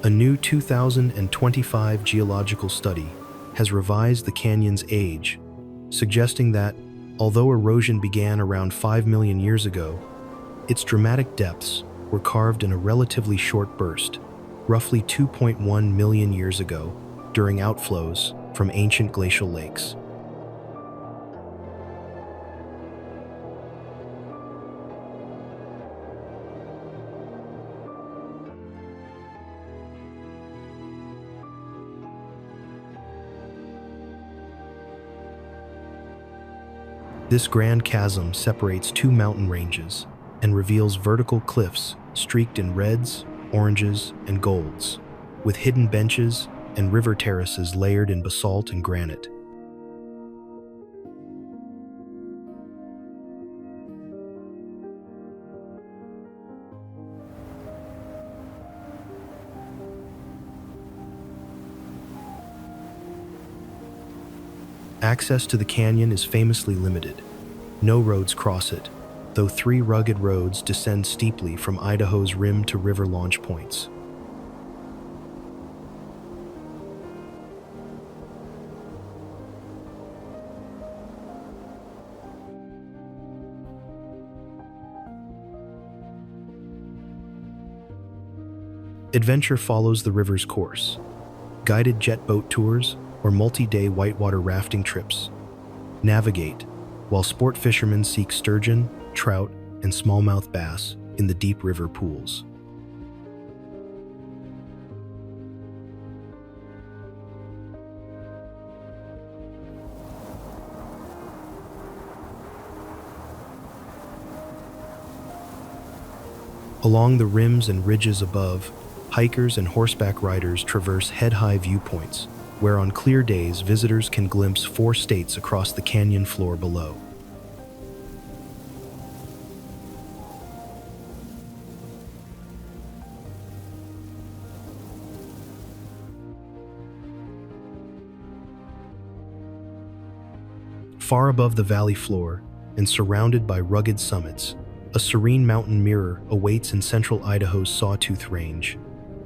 A: A new 2025 geological study has revised the canyon's age, suggesting that, although erosion began around 5 million years ago, its dramatic depths were carved in a relatively short burst, roughly 2.1 million years ago, during outflows from ancient glacial lakes. This grand chasm separates two mountain ranges and reveals vertical cliffs streaked in reds, oranges, and golds, with hidden benches and river terraces layered in basalt and granite. Access to the canyon is famously limited. No roads cross it, though 3 rugged roads descend steeply from Idaho's rim to river launch points. Adventure follows the river's course. Guided jet boat tours or multi-day whitewater rafting trips navigate, while sport fishermen seek sturgeon, trout, and smallmouth bass in the deep river pools. Along the rims and ridges above, hikers and horseback riders traverse head-high viewpoints, where on clear days visitors can glimpse 4 states across the canyon floor below. Far above the valley floor, and surrounded by rugged summits, a serene mountain mirror awaits in central Idaho's Sawtooth Range,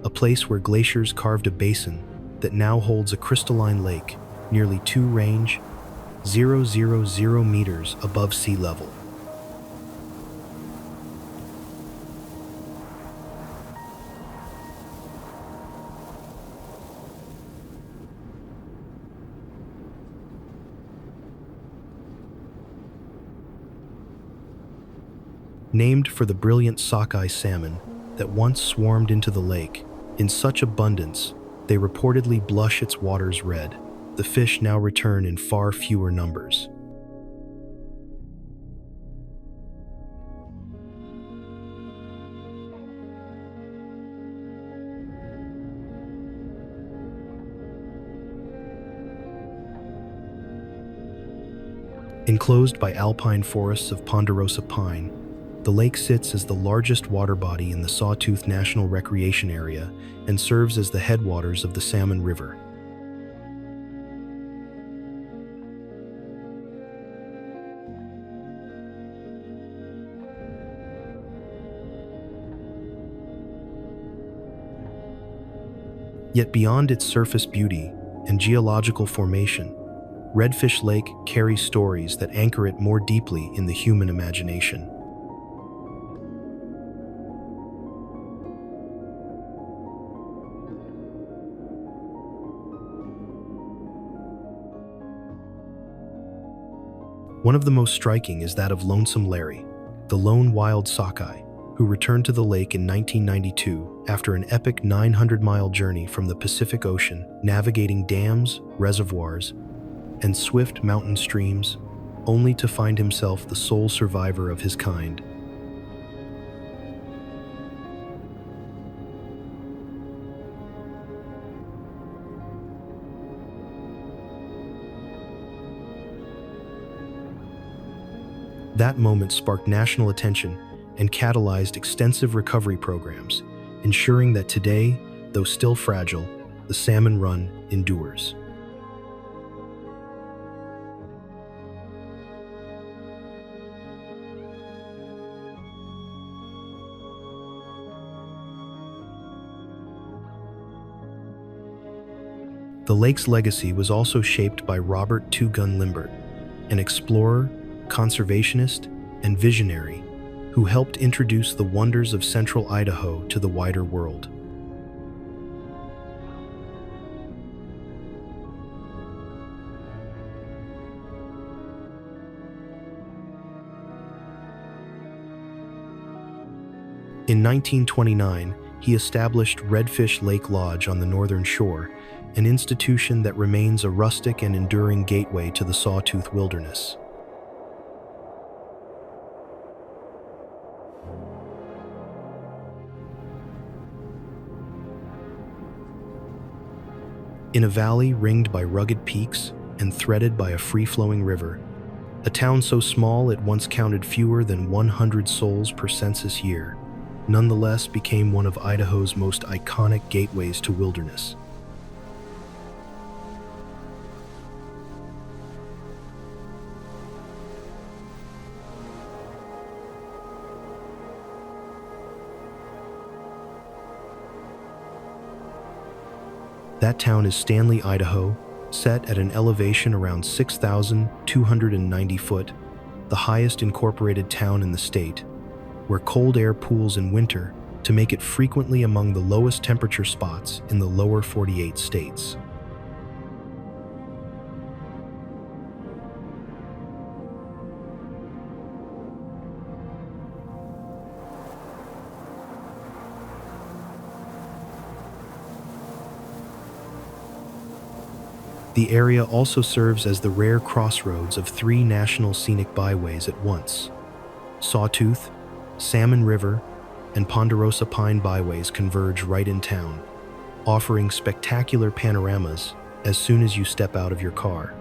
A: a place where glaciers carved a basin that now holds a crystalline lake nearly 2,000 meters above sea level. Named for the brilliant sockeye salmon that once swarmed into the lake in such abundance they reportedly blush its waters red, the fish now return in far fewer numbers. Enclosed by alpine forests of ponderosa pine, the lake sits as the largest water body in the Sawtooth National Recreation Area and serves as the headwaters of the Salmon River. Yet beyond its surface beauty and geological formation, Redfish Lake carries stories that anchor it more deeply in the human imagination. One of the most striking is that of Lonesome Larry, the lone wild sockeye, who returned to the lake in 1992 after an epic 900-mile journey from the Pacific Ocean, navigating dams, reservoirs, and swift mountain streams, only to find himself the sole survivor of his kind. That moment sparked national attention and catalyzed extensive recovery programs, ensuring that today, though still fragile, the salmon run endures. The lake's legacy was also shaped by Robert Two Gun Limbert, an explorer, conservationist, and visionary who helped introduce the wonders of central Idaho to the wider world. In 1929, he established Redfish Lake Lodge on the northern shore, an institution that remains a rustic and enduring gateway to the Sawtooth Wilderness. In a valley ringed by rugged peaks and threaded by a free-flowing river, a town so small it once counted fewer than 100 souls per census year, nonetheless became one of Idaho's most iconic gateways to wilderness. That town is Stanley, Idaho, set at an elevation around 6,290 foot, the highest incorporated town in the state, where cold air pools in winter to make it frequently among the lowest temperature spots in the lower 48 states. The area also serves as the rare crossroads of three national scenic byways at once. Sawtooth, Salmon River, and Ponderosa Pine byways converge right in town, offering spectacular panoramas as soon as you step out of your car.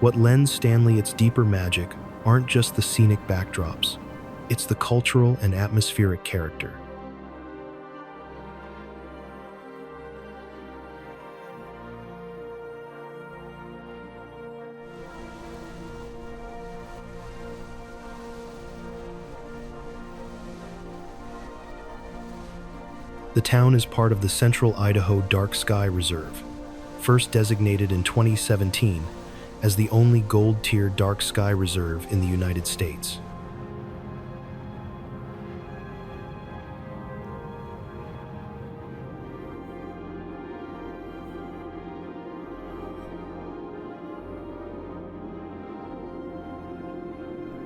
A: What lends Stanley its deeper magic aren't just the scenic backdrops, it's the cultural and atmospheric character. The town is part of the Central Idaho Dark Sky Reserve, first designated in 2017 as the only gold-tier dark sky reserve in the United States.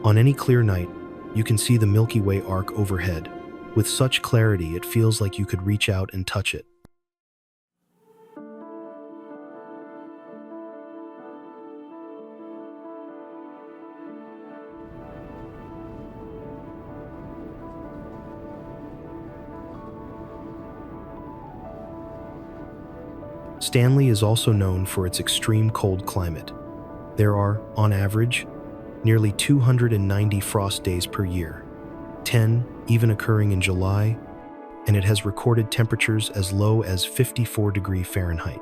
A: On any clear night, you can see the Milky Way arc overhead. With such clarity, it feels like you could reach out and touch it. Stanley is also known for its extreme cold climate. There are, on average, nearly 290 frost days per year, 10 even occurring in July, and it has recorded temperatures as low as 54 degrees Fahrenheit.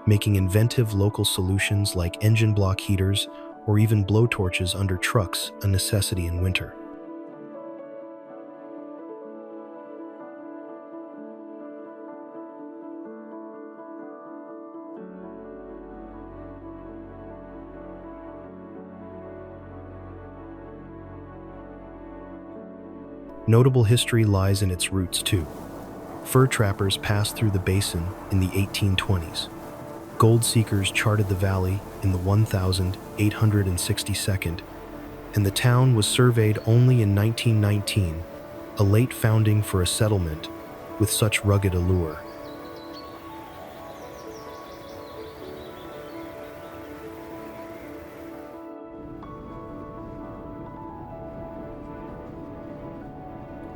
A: making inventive local solutions like engine block heaters or even blowtorches under trucks a necessity in winter. Notable history lies in its roots, too. Fur trappers passed through the basin in the 1820s. Gold seekers charted the valley in the 1862nd, and the town was surveyed only in 1919, a late founding for a settlement with such rugged allure.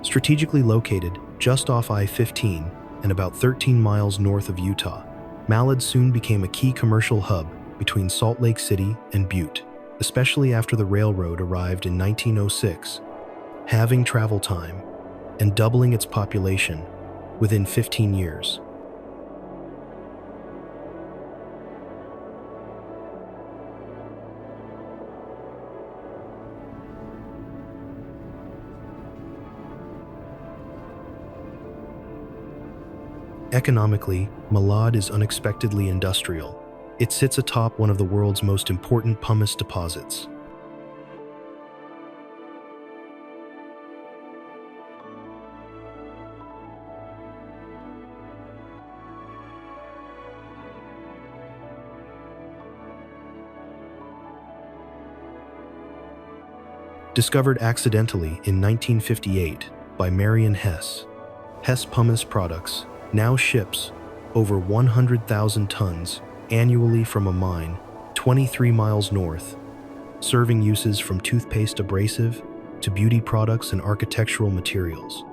A: Strategically located just off I-15 and about 13 miles north of Utah, Malad soon became a key commercial hub between Salt Lake City and Butte, especially after the railroad arrived in 1906, halving travel time and doubling its population within 15 years. Economically, Malad is unexpectedly industrial. It sits atop one of the world's most important pumice deposits. Discovered accidentally in 1958 by Marion Hess, Hess Pumice Products now ships over 100,000 tons annually from a mine 23 miles north, serving uses from toothpaste abrasive to beauty products and architectural materials.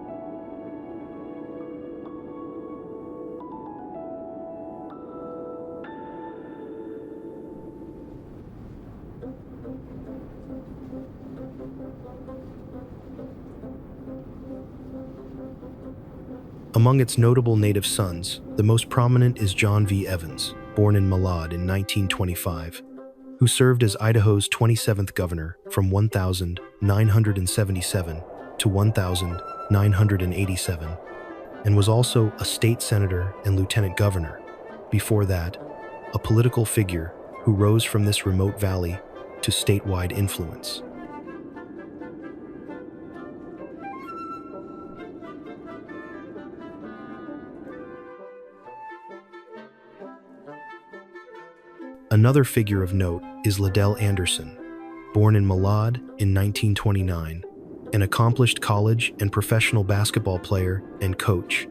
A: Among its notable native sons, the most prominent is John V. Evans, born in Malad in 1925, who served as Idaho's 27th governor from 1977 to 1987, and was also a state senator and lieutenant governor. Before that, a political figure who rose from this remote valley to statewide influence. Another figure of note is Liddell Anderson, born in Malad in 1929, an accomplished college and professional basketball player and coach,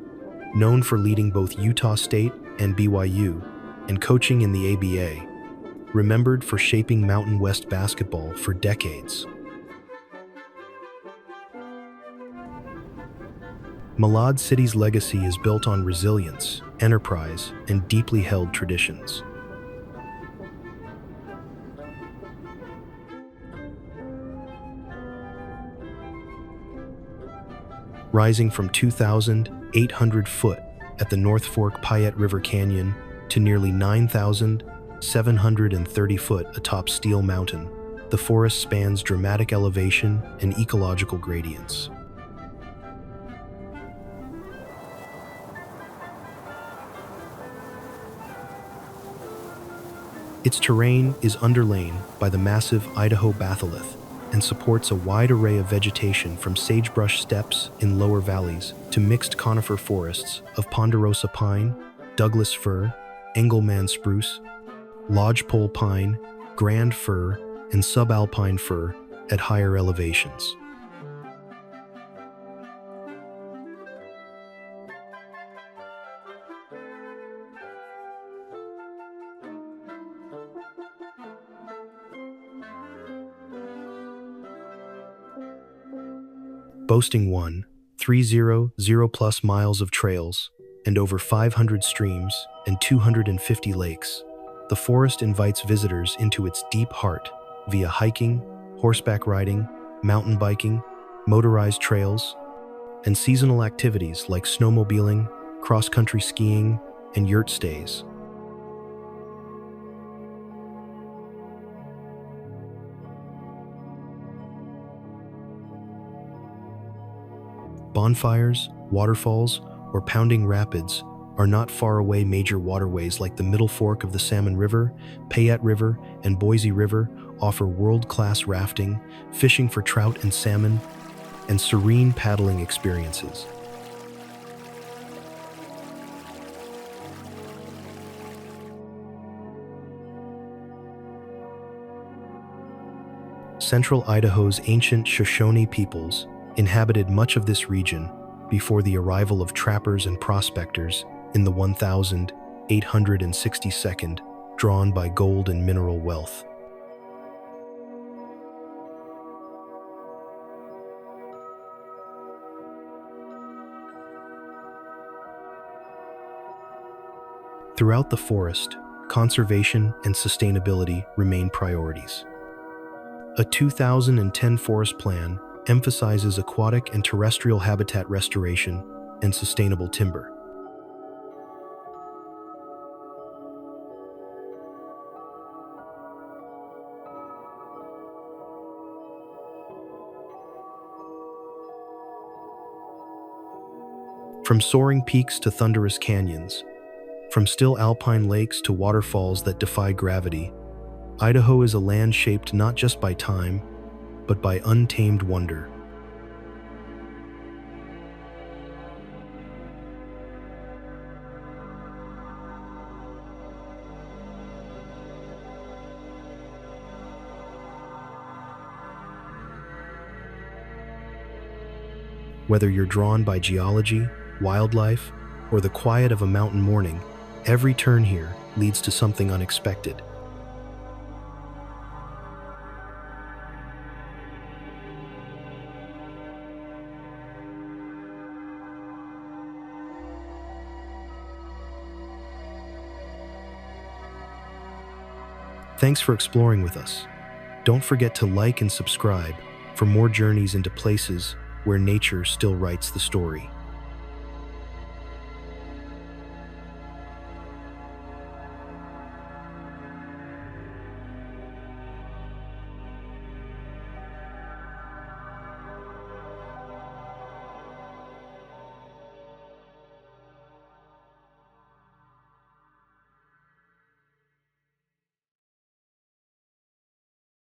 A: known for leading both Utah State and BYU and coaching in the ABA, remembered for shaping Mountain West basketball for decades. Malad City's legacy is built on resilience, enterprise, and deeply held traditions. Rising from 2,800 foot at the North Fork Payette River Canyon to nearly 9,730 foot atop Steel Mountain, the forest spans dramatic elevation and ecological gradients. Its terrain is underlain by the massive Idaho batholith, and supports a wide array of vegetation from sagebrush steppes in lower valleys to mixed conifer forests of ponderosa pine, Douglas fir, Engelmann spruce, lodgepole pine, grand fir, and subalpine fir at higher elevations. Boasting 300+ miles of trails and over 500 streams and 250 lakes, the forest invites visitors into its deep heart via hiking, horseback riding, mountain biking, motorized trails, and seasonal activities like snowmobiling, cross-country skiing, and yurt stays. Bonfires, waterfalls, or pounding rapids are not far away. Major waterways like the Middle Fork of the Salmon River, Payette River, and Boise River offer world-class rafting, fishing for trout and salmon, and serene paddling experiences. Central Idaho's ancient Shoshone peoples inhabited much of this region before the arrival of trappers and prospectors in the 1862, drawn by gold and mineral wealth. Throughout the forest, conservation and sustainability remain priorities. A 2010 forest plan emphasizes aquatic and terrestrial habitat restoration and sustainable timber. From soaring peaks to thunderous canyons, from still alpine lakes to waterfalls that defy gravity, Idaho is a land shaped not just by time, but by untamed wonder. Whether you're drawn by geology, wildlife, or the quiet of a mountain morning, every turn here leads to something unexpected. Thanks for exploring with us. Don't forget to like and subscribe for more journeys into places where nature still writes the story.